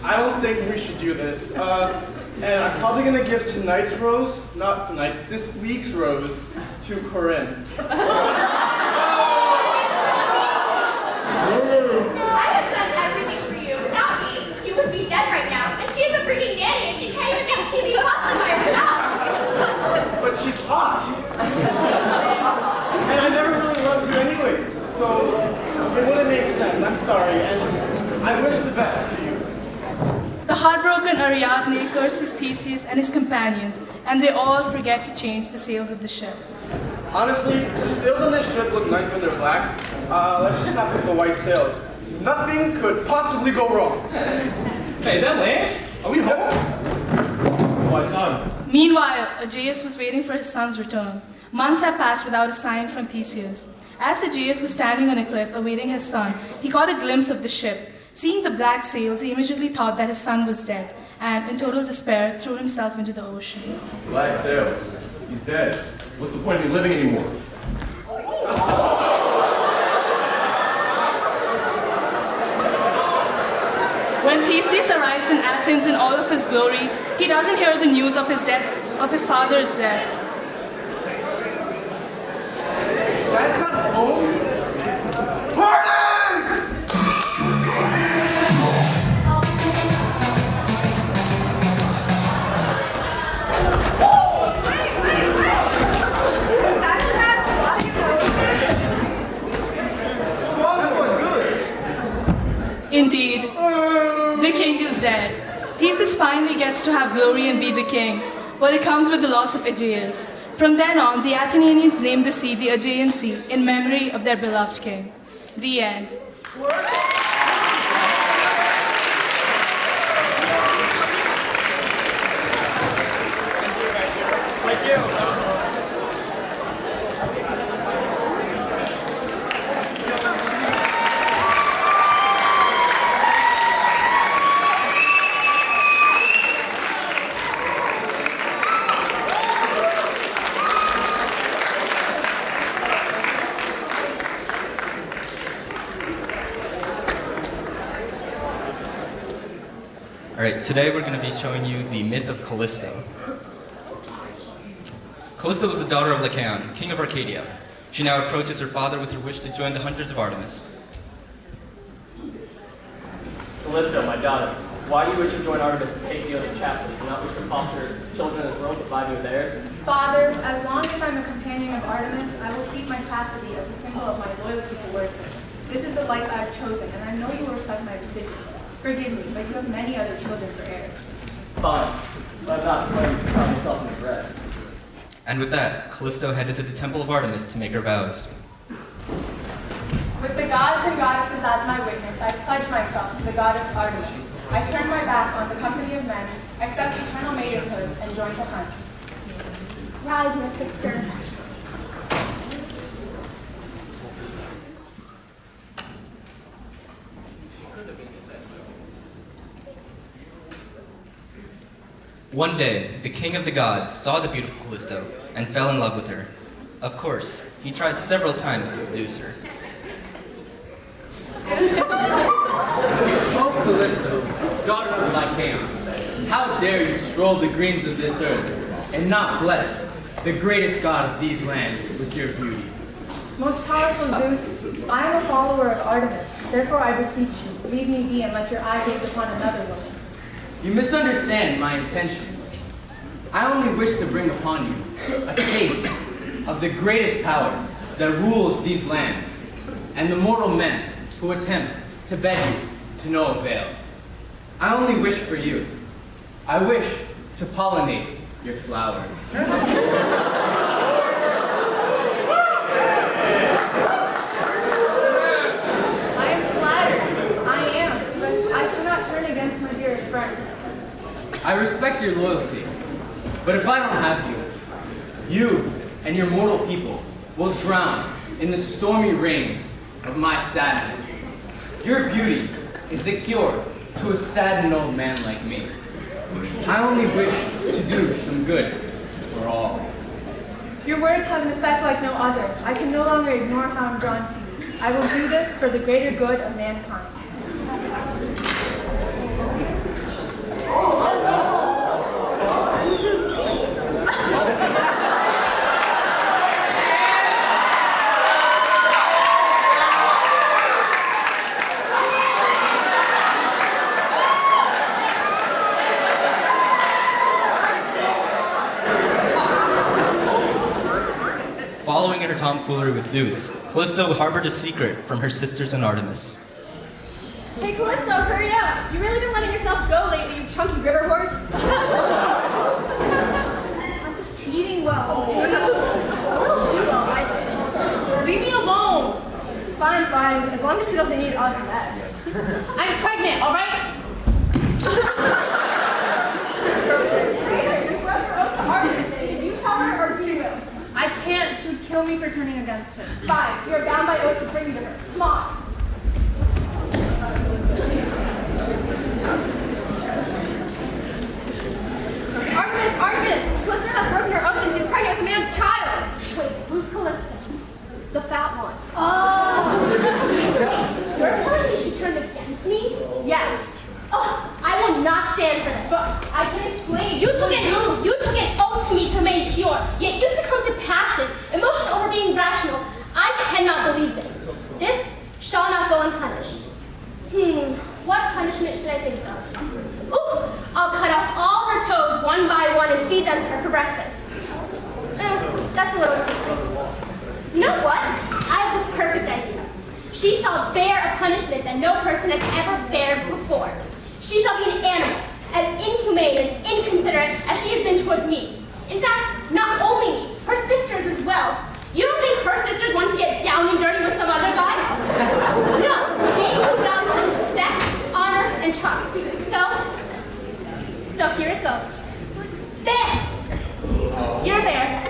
I don't think we should do this. And I'm probably gonna give tonight's rose, not tonight's, this week's rose, to Corinne. I have done everything for you. Without me, you would be dead right now. And she's a freaking nanny, and she can't even make TV pasta by herself. But she's hot. And I never really loved you anyways, so it wouldn't make sense. I'm sorry, and I wish the best to you. The heartbroken Ariadne curses Theseus and his companions, and they all forget to change the sails of the ship. Honestly, the sails on this ship look nice when they're black. Let's just stop with the white sails. Nothing could possibly go wrong. Hey, is that land? Are we home? My son. Meanwhile, Aegeus was waiting for his son's return. Months had passed without a sign from Theseus. As Aegeus was standing on a cliff awaiting his son, he caught a glimpse of the ship. Seeing the black sails, he immediately thought that his son was dead, and in total despair, threw himself into the ocean. Black sails. He's dead. What's the point of me living anymore? When Theseus arrives in Athens in all of his glory, he doesn't hear the news of his death, of his father's death. Dad's not home. Party! Indeed, the king is dead. Theseus finally gets to have glory and be the king, but it comes with the loss of Aegeus. From then on, the Athenians named the sea the Aegean Sea in memory of their beloved king. The end. Thank you. Alright, today we're going to be showing you the myth of Kalisto. Kalisto was the daughter of Lycaon, king of Arcadia. She now approaches her father with her wish to join the hunters of Artemis. Kalisto, my daughter, why do you wish to join Artemis and take the oath of chastity? Do you not wish to foster children as well to vie with theirs? Father, as long as I'm a companion of Artemis, I will keep my chastity as a symbol of my loyalty to worship. This is the life I have chosen, and I know you will respect my decision. Forgive me, but you have many other children for heirs. Fine, but I'm not going to count myself in the bread. And with that, Kalisto headed to the temple of Artemis to make her vows. With the gods and goddesses as my witness, I pledge myself to the goddess Artemis. I turn my back on the company of men, accept eternal maidenhood, and join the hunt. Rise, my sister. One day, the king of the gods saw the beautiful Kalisto and fell in love with her. Of course, he tried several times to seduce her. Oh, Kalisto, daughter of Lycaon, how dare you stroll the greens of this earth and not bless the greatest god of these lands with your beauty? Most powerful Zeus, I am a follower of Artemis. Therefore I beseech you, leave me be and let your eye gaze upon another woman. You misunderstand my intentions. I only wish to bring upon you a taste of the greatest power that rules these lands, and the mortal men who attempt to bed you to no avail. I only wish for you. I wish to pollinate your flower. I am flattered. I am, but I cannot turn against my dearest friend. I respect your loyalty, but if I don't have you, you and your mortal people will drown in the stormy rains of my sadness. Your beauty is the cure to a saddened old man like me. I only wish to do some good for all. Your words have an effect like no other. I can no longer ignore how I'm drawn to you. I will do this for the greater good of mankind. Following in her tomfoolery with Zeus, Kalisto harbored a secret from her sisters and Artemis. Hey, Kalisto, hurry up! You really been letting yourself go lately, you chunky river horse? I'm just eating well. A little too well, I think. Leave me alone! Fine, fine, as long as she doesn't eat us next. I'm pregnant, all right? You tell her or he will. I can't. She would kill me for turning against him. Fine, you are bound by oath to bring me to her. Come on. Artemis! Callista has broken her oath and she's pregnant with a man's child! Wait, who's Callista? The fat one. Oh! Wait, you're telling me she turned against me? Yes. Oh, I will not stand for this. But I can explain. You took an oath to me to remain pure, yet you succumbed to passion, emotion over being rational. I cannot believe this. This shall not go unpunished. What punishment should I think of? Ooh, I'll cut off all her toes one by one and feed them to her for breakfast. That's a little too quick. You know what? I have a perfect idea. She shall bear a punishment that no person has ever bared before. She shall be an animal, as inhumane and inconsiderate as she has been towards me. In fact, not only me, her sisters as well. You don't think her sisters want to get down and dirty with some other guy? No, they value and respect, honor, and trust. So here it goes. There! You're there.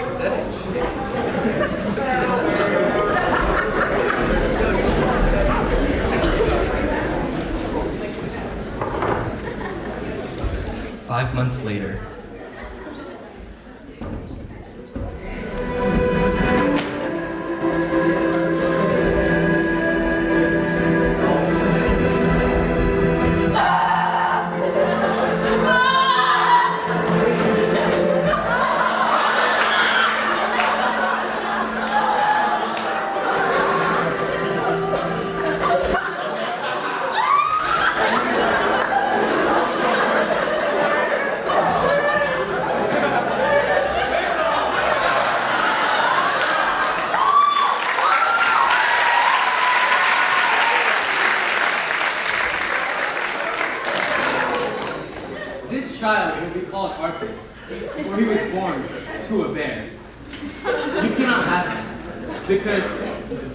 5 months later. Child will be called Orpheus, for he was born to a bear. You cannot have him, because,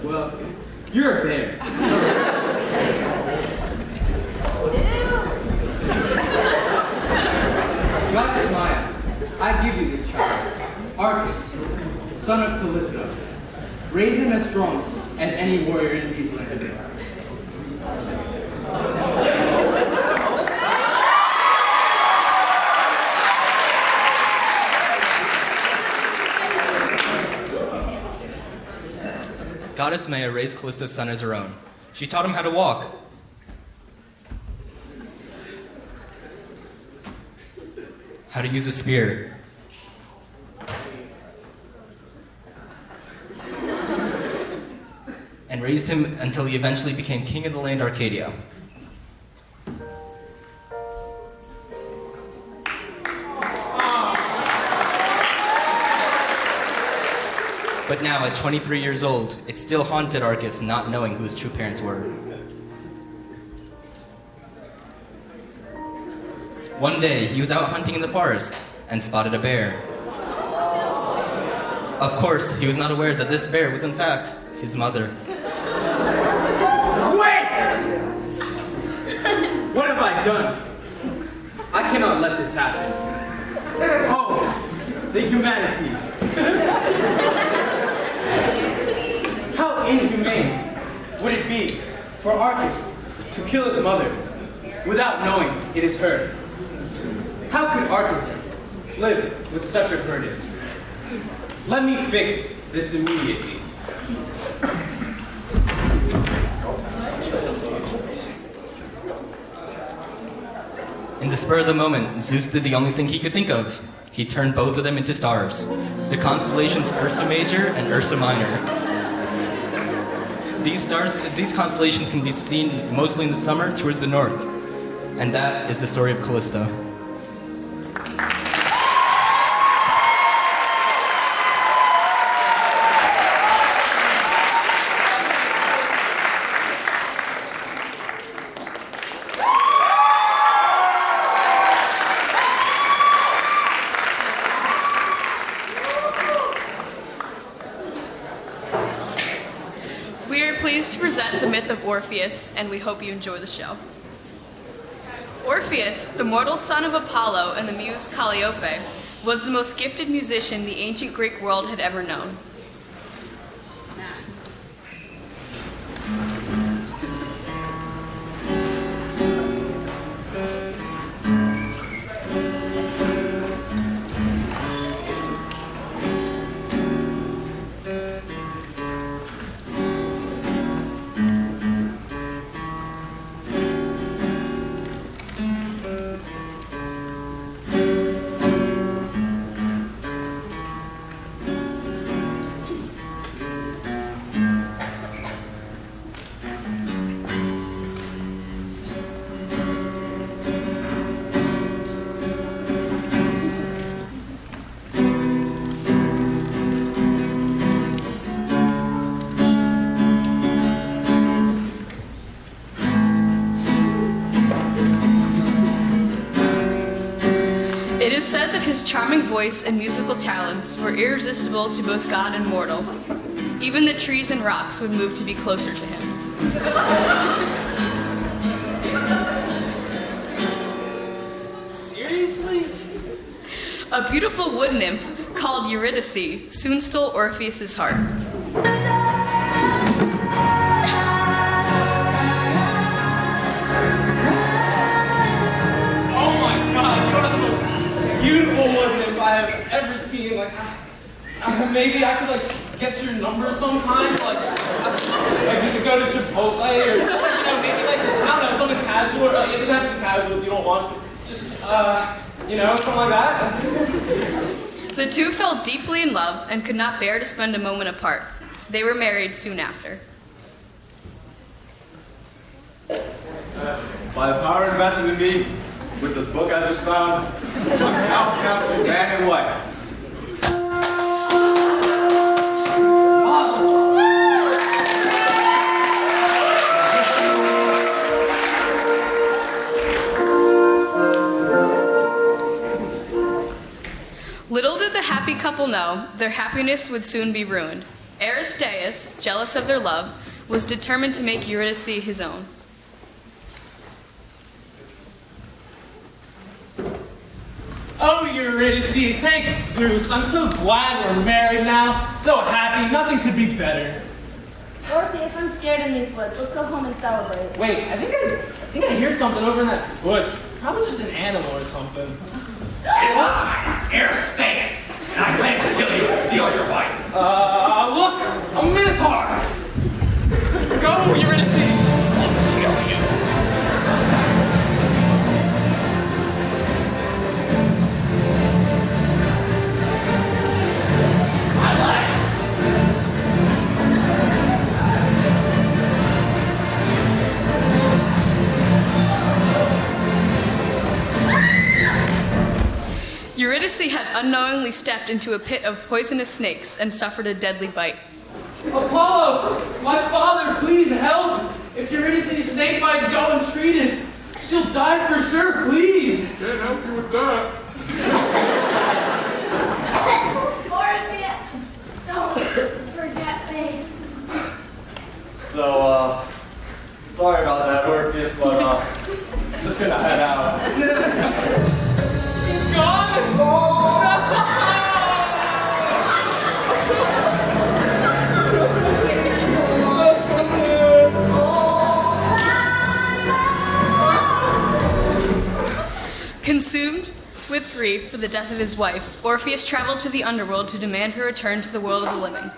well, you're a bear. Goddess Maya, I give you this child, Orpheus, son of Kalisto. Raise him as strong as any warrior in these lands. Goddess Maya raised Kalisto's son as her own. She taught him how to walk, how to use a spear, and raised him until he eventually became king of the land Arcadia. But now, at 23 years old, it still haunted Arcus not knowing who his true parents were. One day, he was out hunting in the forest and spotted a bear. Of course, he was not aware that this bear was in fact his mother. Wait! What have I done? I cannot let this happen. Oh, the humanities. How inhumane would it be for Arcus to kill his mother without knowing it is her? How could Arcus live with such a burden? Let me fix this immediately. In the spur of the moment, Zeus did the only thing he could think of. He turned both of them into stars, the constellations Ursa Major and Ursa Minor. These constellations can be seen mostly in the summer towards the north, and that is the story of Kalisto. pleased to present the myth of Orpheus, and we hope you enjoy the show. Orpheus, the mortal son of Apollo and the muse Calliope, was the most gifted musician the ancient Greek world had ever known. It is said that his charming voice and musical talents were irresistible to both god and mortal. Even the trees and rocks would move to be closer to him. Seriously? A beautiful wood nymph called Eurydice soon stole Orpheus's heart. Beautiful wood nymph I have ever seen. Like, maybe I could get your number sometime. Like we could go to Chipotle or just maybe I don't know, something casual. It doesn't have to be casual if you don't want to. Just something like that. The two fell deeply in love and could not bear to spend a moment apart. They were married soon after. By the power invested in me, with this book I just found, I'm now pronounced you man and wife. Little did the happy couple know, their happiness would soon be ruined. Aristeus, jealous of their love, was determined to make Eurydice his own. Oh, Eurydice, thanks, Zeus. I'm so glad we're married now. So happy, nothing could be better. Orpheus, I'm scared in these woods. Let's go home and celebrate. Wait, I think I hear something over in that bush. Probably just an animal or something. It's I, Aristeus, and I plan to kill you and steal your wife. Look, a Minotaur. Go, Eurydice. I'll kill you. Eurydice had unknowingly stepped into a pit of poisonous snakes and suffered a deadly bite. Apollo, my father, please help. If Eurydice's snake bite's go untreated, she'll die for sure, please. Can't help you with that. Orpheus, don't forget me. So, sorry about that, Orpheus, but, just gonna head out. He's gone! Consumed with grief for the death of his wife, Orpheus traveled to the underworld to demand her return to the world of the living.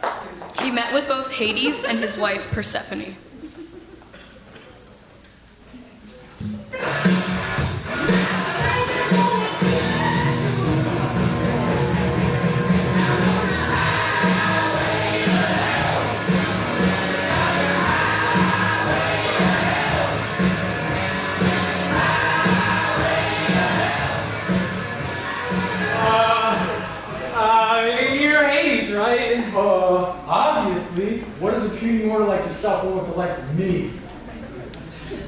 He met with both Hades and his wife Persephone. You're Hades, right? Obviously. What does a puny mortal like yourself want with the likes of me?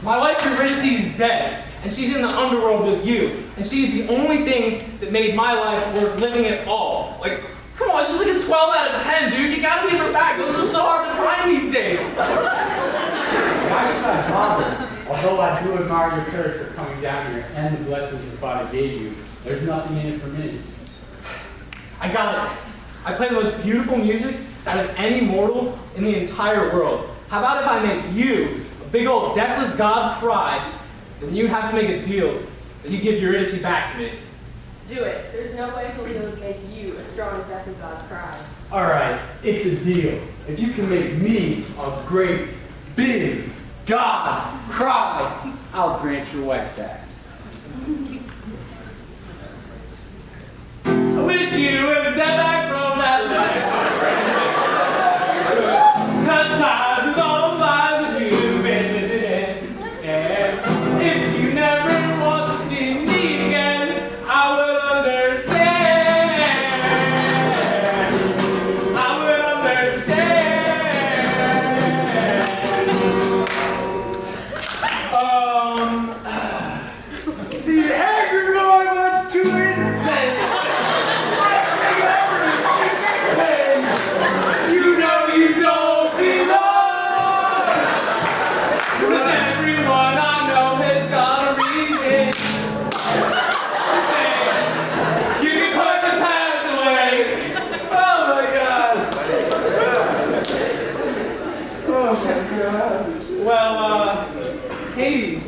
My wife Eurydice is dead, and she's in the underworld with you, and she's the only thing that made my life worth living at all. Like, come on, she's like a 12 out of 10, dude. You gotta leave her back. Those are so hard to find these days. Why should I bother? Although I do admire your courage for coming down here and the blessings your father gave you, there's nothing in it for me. I got it. I play the most beautiful music out of any mortal in the entire world. How about if I make you, a big old deathless god, cry, then you have to make a deal that you give Eurydice back to me. Do it. There's no way he'll be able to make you, a strong deathly god, cry. Alright, it's a deal. If you can make me a great, big god cry, I'll grant your wife back. I wish you would step back from that life. Cut ties with all the lies that you've been living. And if you never want to see me again, I will understand. I will understand. The angry boy wants to insane. You know you don't belong. 'Cause everyone I know has got a reason to say you can put the past away. Oh my God. Oh my God. Well, Hades,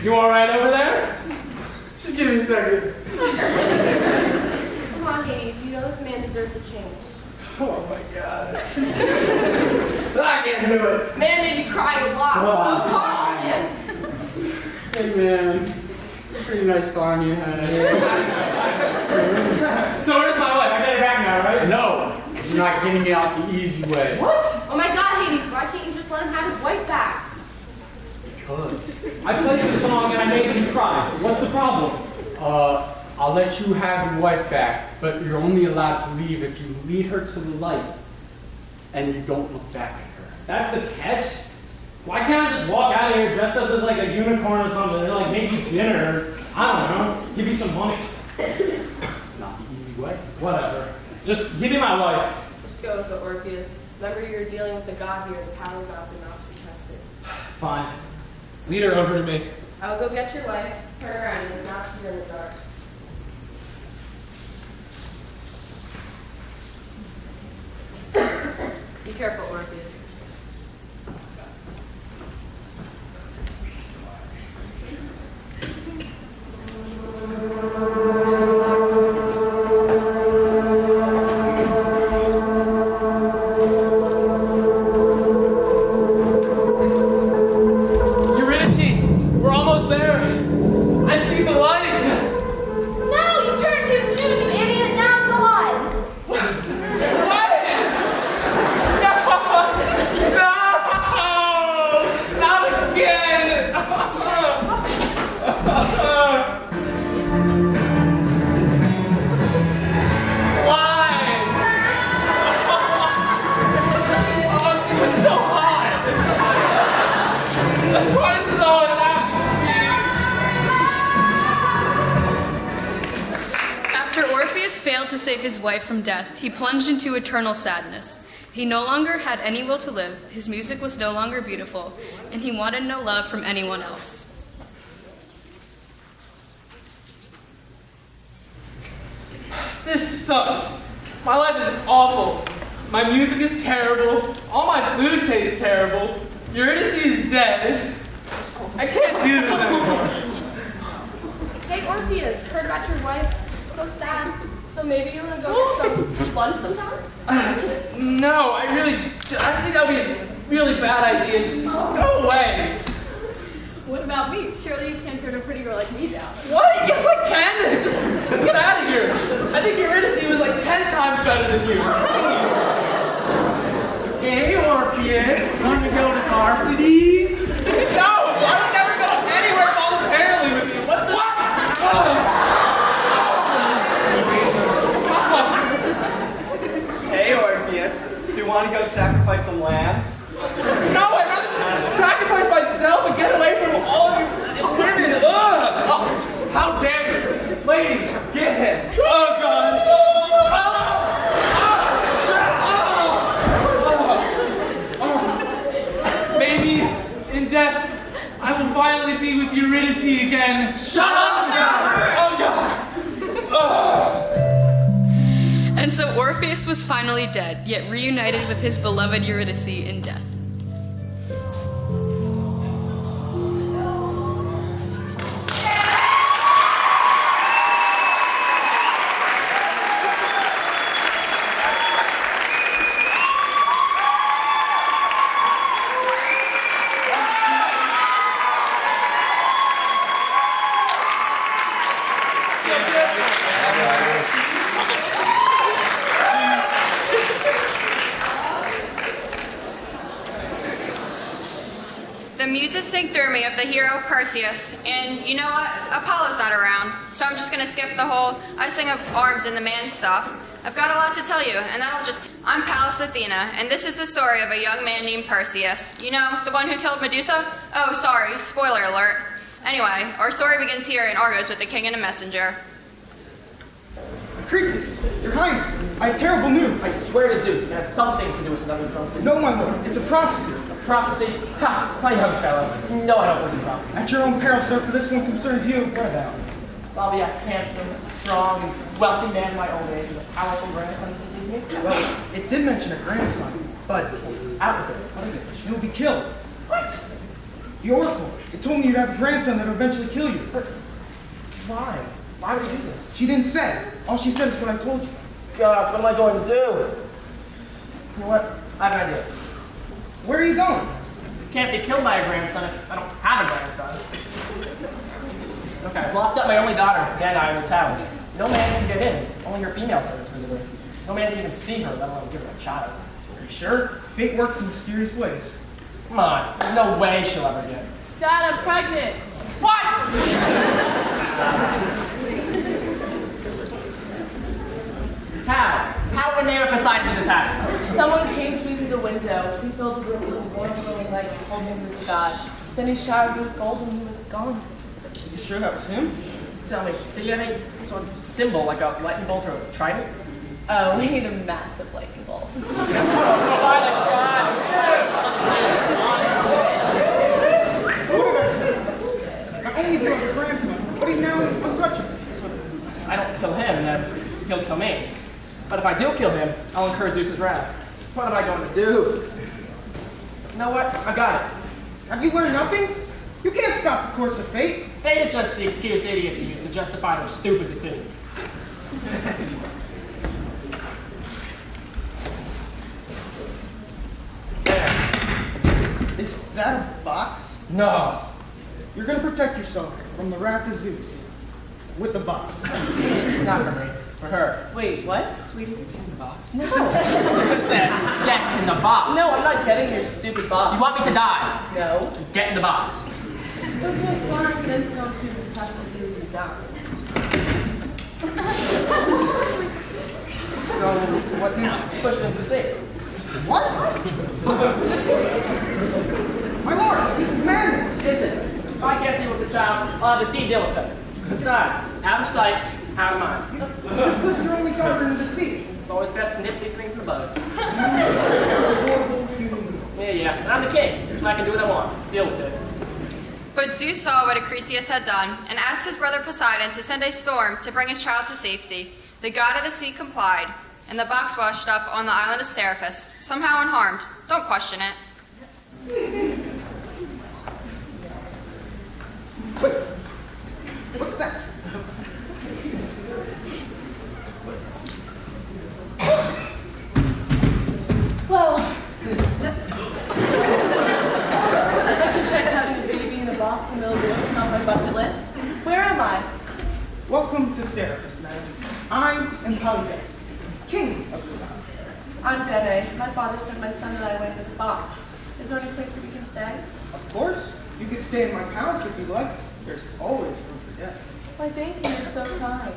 you all right over there? Just give me a second. Come on, Hades. You know this man deserves a change. Oh my God. I can't do it. This man made me cry a lot. Oh, Stop talking to him. Hey man, pretty nice song you had. So where's my wife? I get her back now, right? No, you're not getting it out the easy way. What? Oh my God, Hades. Why can't you just let him have his wife back? Because I played the song and I made you cry. What's the problem? I'll let you have your wife back, but you're only allowed to leave if you lead her to the light and you don't look back at her. That's the catch? Why can't I just walk out of here dressed up as like a unicorn or something and like make you dinner? I don't know, give you some money. It's not the easy way. Whatever. Just give me my wife. Just go with it, Orpheus. Remember, you're dealing with a god here. The power gods are not to be tested. Fine. Lead her over to me. I will go get your wife. Turn around. You must not see her in the dark. Be careful, Orpheus. Eurydice, we're almost there. I see the light. No, you turned too soon, you idiot. Now go on. No! Not again! Why? Oh, she was so hot! Of course it's always after me! After Orpheus failed to save his wife from death, he plunged into eternal sadness. He no longer had any will to live, his music was no longer beautiful, and he wanted no love from anyone else. This sucks. My life is awful. My music is terrible. All my food tastes terrible. Eurydice is dead. I can't do this anymore. Hey, Orpheus. Heard about your wife? So sad. So maybe you want to go get some lunch sometime? No, I think that would be a really bad idea. Just go away. What about me? Surely you can't turn a pretty girl like me down. What? Yes, I can. Just get out of here. I think Eurydice was like 10 times better than you. Please. Hey, Orpheus. Want to go to varsities? No, I would never go anywhere voluntarily with you. What the? Hey, Orpheus. Do you want to go sacrifice some lambs? No, I'd rather just sacrifice myself and get away from all of you women. Ugh. Oh, how dare you! Ladies, get him! Oh, God. Maybe in death Orpheus was finally dead, yet reunited with his beloved Eurydice in death. The muses sing through me of the hero Perseus, and you know what? Apollo's not around, so I'm just gonna skip the whole I sing of arms and the man stuff. I've got a lot to tell you, and that'll just... I'm Pallas Athena, and this is the story of a young man named Perseus. You know, the one who killed Medusa? Oh, sorry, spoiler alert. Anyway, our story begins here in Argos with the king and a messenger. Perseus, your highness, I have terrible news. I swear to Zeus, it has something to do with another drunken. No, my lord, it's a prophecy. A prophecy? Ha! My young fellow. No, I don't believe in prophecy. At your own peril, sir, for this one concerns you. What about? I'll be a handsome, strong, and wealthy man in my old age with a powerful grandson to succeed me. Well, it did mention a grandson, but... Opposite. What is it? You'll be killed. What? The oracle. It told me you'd have a grandson that would eventually kill you. But why? Why would you do this? She didn't say. All she said is what I told you. God, what am I going to do? You know what? I have an idea. Where are you going? Can't be killed by a grandson if I don't have a grandson. Okay, I've locked up my only daughter, Danae, in the towers. No man can get in. Only her female servants visible. No man can even see her, let alone give her a child. Are you sure? Fate works in mysterious ways. Come on, there's no way she'll ever get it. Dad, I'm pregnant. What? How would Name of Poseidon did this happen? Someone came to me through the window. He filled the room with a warm glowing light and told me he was a god. Then he showered me with gold and he was gone. You sure that was him? Tell me, did you have any sort of symbol, like a lightning bolt or a trident? Oh, we need a massive lightning bolt. By the gods! What did I say? I only do have a grandson, but he now is untouchable. I don't kill him, then he'll kill me. But if I do kill him, I'll incur Zeus's wrath. What am I going to do? You know what? I got it. Have you learned nothing? You can't stop the course of fate. Fate is just the excuse idiots use to justify their stupid decisions. Is that a box? No. You're going to protect yourself from the wrath of Zeus with the box. It's not for me. It's for her. Wait, what? Sweetie? In the box? No. You could have said, get in the box. No, I'm not getting your stupid box. Do you want me to die? No. Get in the box. Okay, fine. This don't see this has to do with you down. So, what's now? Push it into the sea. What? My lord, this is madness. Is it? If I can't deal with the child, I'll have the sea deal with them. Besides, out of sight, out of mind. You just put your only daughter into the sea. It's always best to nip these things in the bud. Yeah, and I'm the king, so I can do what I want. Deal with it. But Zeus saw what Acrisius had done and asked his brother Poseidon to send a storm to bring his child to safety. The god of the sea complied, and the box washed up on the island of Seriphus, somehow unharmed. Don't question it. Wait, what's that? Well, I'd like to check having a baby in a box in the middle of the ocean on my bucket list. Where am I? Welcome to Seriphus, madam. I am Kalisto, king of this island. I'm Danae. My father sent my son and I away in this box. Is there any place that we can stay? Of course, you can stay in my palace if you like. There's always room for guests. Why, thank you. You're so kind.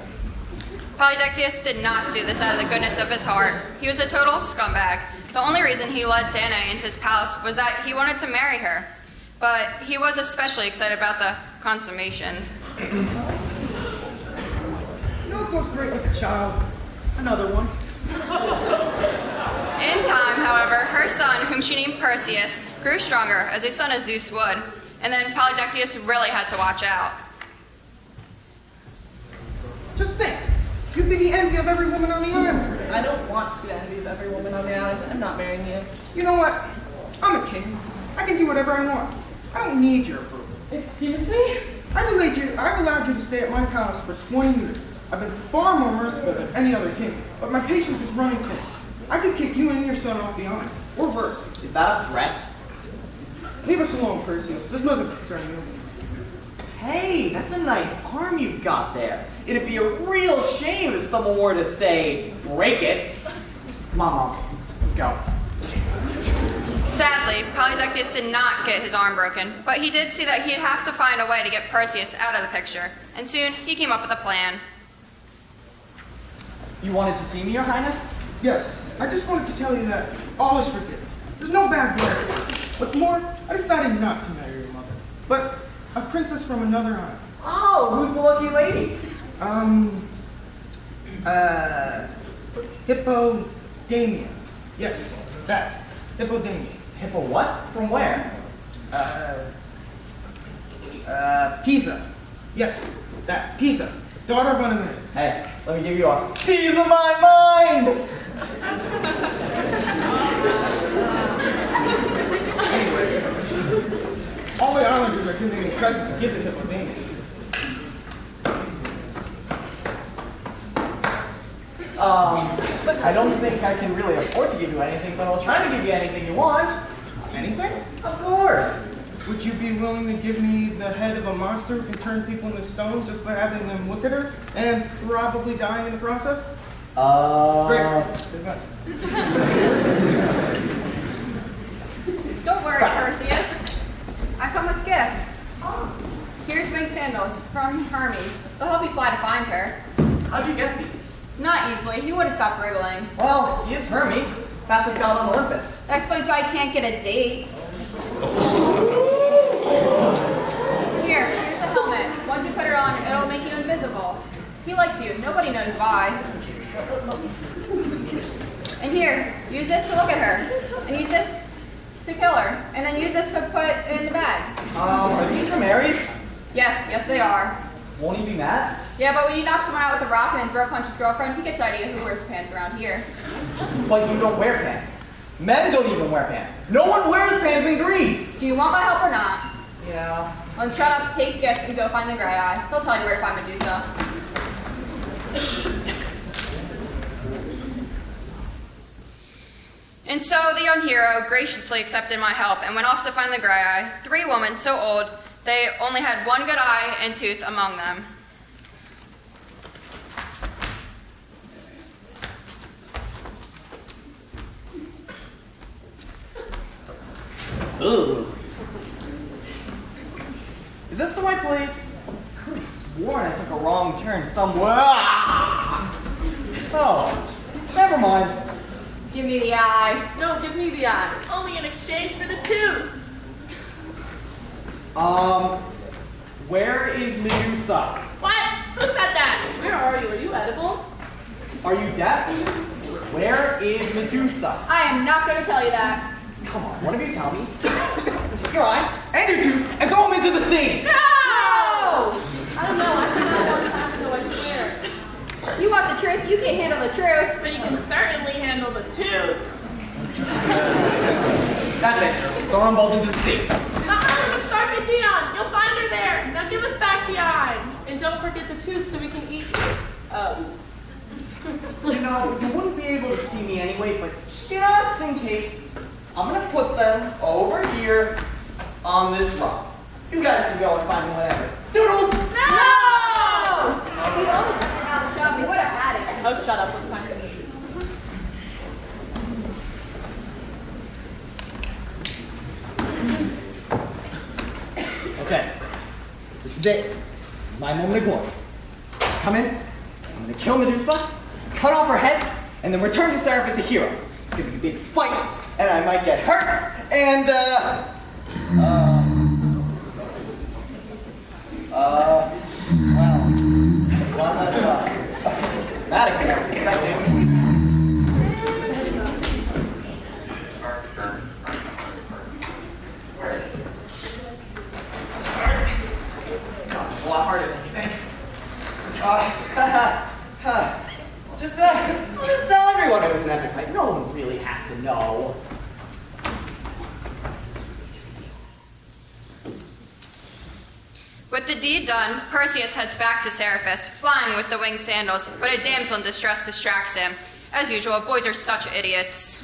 Polydectes did not do this out of the goodness of his heart. He was a total scumbag. The only reason he let Danae into his palace was that he wanted to marry her. But he was especially excited about the consummation. You know what goes great with a child? Another one. In time, however, her son, whom she named Perseus, grew stronger, as a son of Zeus would. And then Polydectes really had to watch out. Just think. You'd be the envy of every woman on the island. I don't want to be the envy of every woman on the island. I'm not marrying you. You know what? I'm a king. I can do whatever I want. I don't need your approval. Excuse me? I've allowed you to stay at my palace for 20 years. I've been far more merciful than any other king, but my patience is running thin. I could kick you and your son off the island, or worse. Is that a threat? Leave us alone, Perseus. This doesn't concern you. Hey, that's a nice arm you've got there. It'd be a real shame if someone were to say, break it. Come on, Mom. Let's go. Sadly, Polydectes did not get his arm broken, but he did see that he'd have to find a way to get Perseus out of the picture, and soon he came up with a plan. You wanted to see me, Your Highness? Yes, I just wanted to tell you that all is forgiven. There's no bad blood. What's more, I decided not to marry your mother, but a princess from another island. Oh, who's the lucky lady? Hippodamia. Yes, that. Hippodamia. Hippo what? From where? Pisa. Yes, that. Pisa. Daughter of Agamemnon. Hey, let me give you a piece of my mind! Anyway, all the islanders are giving me presents to give to Hippodamia. I don't think I can really afford to give you anything, but I'll try to give you anything you want. Anything? Of course. Would you be willing to give me the head of a monster who can turn people into stones just by having them look at her and probably dying in the process? Great. Don't worry, Perseus. I come with gifts. Here's winged sandals from Hermes. They'll help you fly to find her. How'd you get these? Not easily. He wouldn't stop wriggling. Well, he is Hermes, fastest god on Olympus. That explains why I can't get a date. Here's a helmet. Once you put it on, it'll make you invisible. He likes you. Nobody knows why. And here, use this to look at her. And use this to kill her. And then use this to put in the bag. Are these from Ares? Yes they are. Won't he be mad? Yeah, but when you knock someone out with a rock and then throw punch his girlfriend, he gets the idea who wears pants around here. But you don't wear pants. Men don't even wear pants. No one wears pants in Greece. Do you want my help or not? Yeah. Well, then shut up, take gifts, and go find the gray eye. He'll tell you where to find Medusa. And so the young hero graciously accepted my help and went off to find the gray eye. 3 women so old they only had one good eye and tooth among them. Ugh. Is this the right place? I could have sworn I took a wrong turn somewhere. Oh, never mind. Give me the eye. No, give me the eye. Only in exchange for the tooth. Where is Medusa? What? Who said that? Where are you? Are you edible? Are you deaf? Where is Medusa? I am not going to tell you that. Come on, one of you tell me. Take your eye and your tooth and throw them into the sea. No! I don't know. I cannot know what's happened, I swear. You want the truth, you can't handle the truth. But you can certainly handle the tooth. That's it. Throw them both into the sea. You'll find her there. Now give us back the eye. And don't forget the tooth so we can eat you. Oh. You know, you wouldn't be able to see me anyway, but just in case, I'm gonna put them over here on this rock. You guys can go and find me whatever. Doodles! No! If you only took him out of the shop, we would have had it. Oh, shut up. Let's find him. Okay, this is it. This is my moment of glory. Come in, I'm gonna kill Medusa, cut off her head, and then return to Seraph as a hero. It's gonna be a big fight, and I might get hurt, and well, there's a lot less dramatic than I was expecting. God, it's a lot harder than you think. Just tell everyone it was an epic fight. No one really has to know. With the deed done, Perseus heads back to Seriphus, flying with the winged sandals, but a damsel in distress distracts him. As usual, boys are such idiots.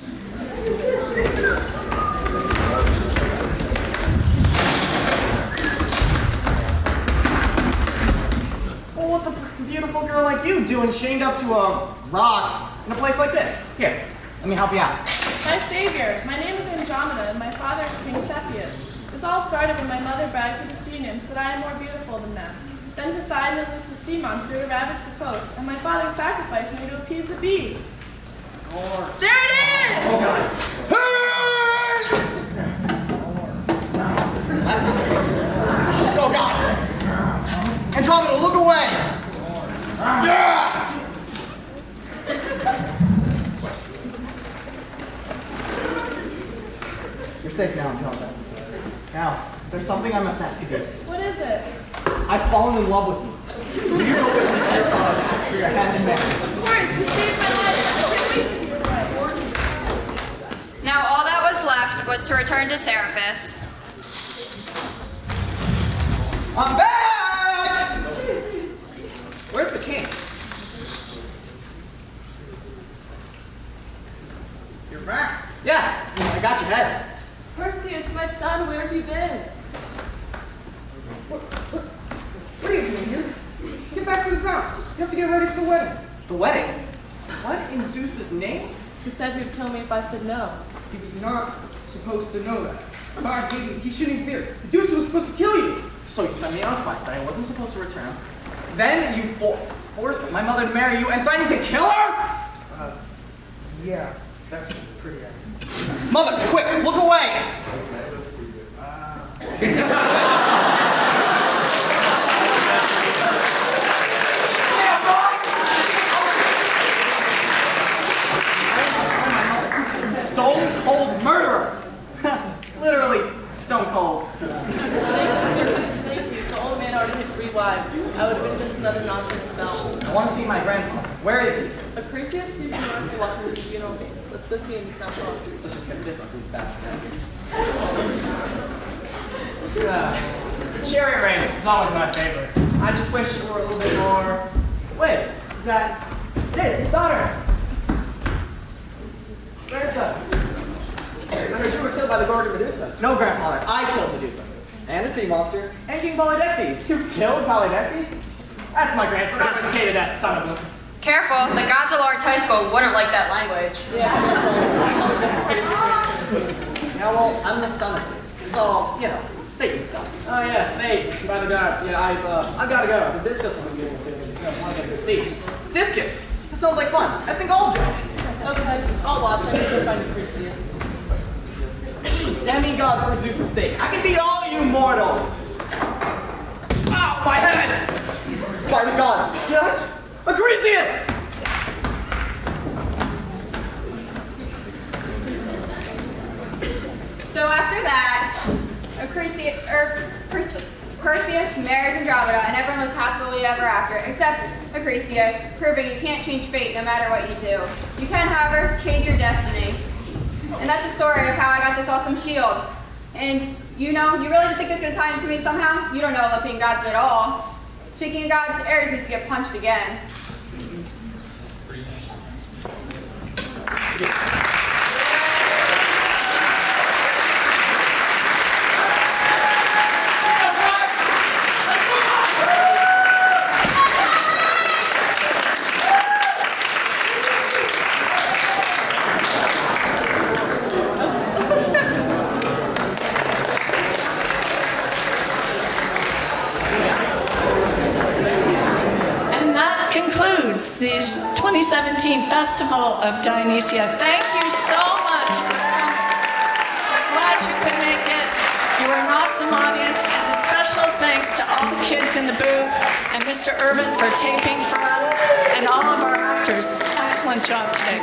Well, what's a beautiful girl like you doing chained up to a rock in a place like this? Here, let me help you out. My savior, my name is Andromeda, and my father is King Cepheus. This all started when my mother bragged to the sea nymphs that I am more beautiful than them. Then Poseidon unleashed a sea monster to ravage the coast, and my father sacrificed me to appease the beast. There it is! Oh, God. Oh, God. Andromeda, look away! Yeah! You're safe now, Andromeda. Now, there's something I must ask you. What is it? I've fallen in love with you. Will you go with me to ask for your hand in marriage? Of course, you saved my life. I can't wait to be your wife. Now all that was left was to return to Seriphus. I'm back! Where's the king? You're back? Yeah, I got your head. Perseus, my son, where have you been? What are you doing here? Get back to the palace. You have to get ready for the wedding. The wedding? What in Zeus's name? He said he would kill me if I said no. He was not supposed to know that. By Hades, he shouldn't fear. Medusa was supposed to kill you. So you sent me on a quest that I wasn't supposed to return. Then you forced my mother to marry you and threatened to kill her? Yeah, that's pretty accurate. Mother, quick, look away! Stone cold murderer! Literally, stone cold. Thank you. The old man already had 3 wives. I would have been just another nonsense spell. I want to see my grandfather. Where is he? Perseus, he's humorous watching the funeral. Let's go see him. He's not long. Let's just get this up really fast. Chariot race is always my favorite. I just wish it were a little bit more. Wait, is that? It is, his daughter. Grandson. I heard you were killed by the Gorgon Medusa. No, grandfather, I killed Medusa. And the sea monster. And King Polydectes. You killed Polydectes? That's my grandson. I just hated that son of a. Careful, the gods of Lawrence High School wouldn't like that language. Yeah, well, I'm the son of it. It's all, fate and stuff. Oh yeah, fate by the gods. Yeah, I've got to go. The discus will be getting us in. I want to get a good seat. Discus! That sounds like fun. I think I'll do it. Okay, I'll watch. I need to find Perseus. Demigod for Zeus' sake. I can beat all you mortals. Ow, my head! By the gods. Yes! Acrisius! So after that, Perseus marries Andromeda, and everyone lives happily ever after, except Acrisius, proving you can't change fate no matter what you do. You can, however, change your destiny. And that's the story of how I got this awesome shield. And you really didn't think this was going to tie into me somehow? You don't know Olympian gods at all. Speaking of gods, Ares needs to get punched again. The 2017 Festival of Dionysia. Thank you so much for coming. Glad you could make it. You were an awesome audience, and a special thanks to all the kids in the booth and Mr. Irvin for taping for us, and all of our actors. Excellent job today.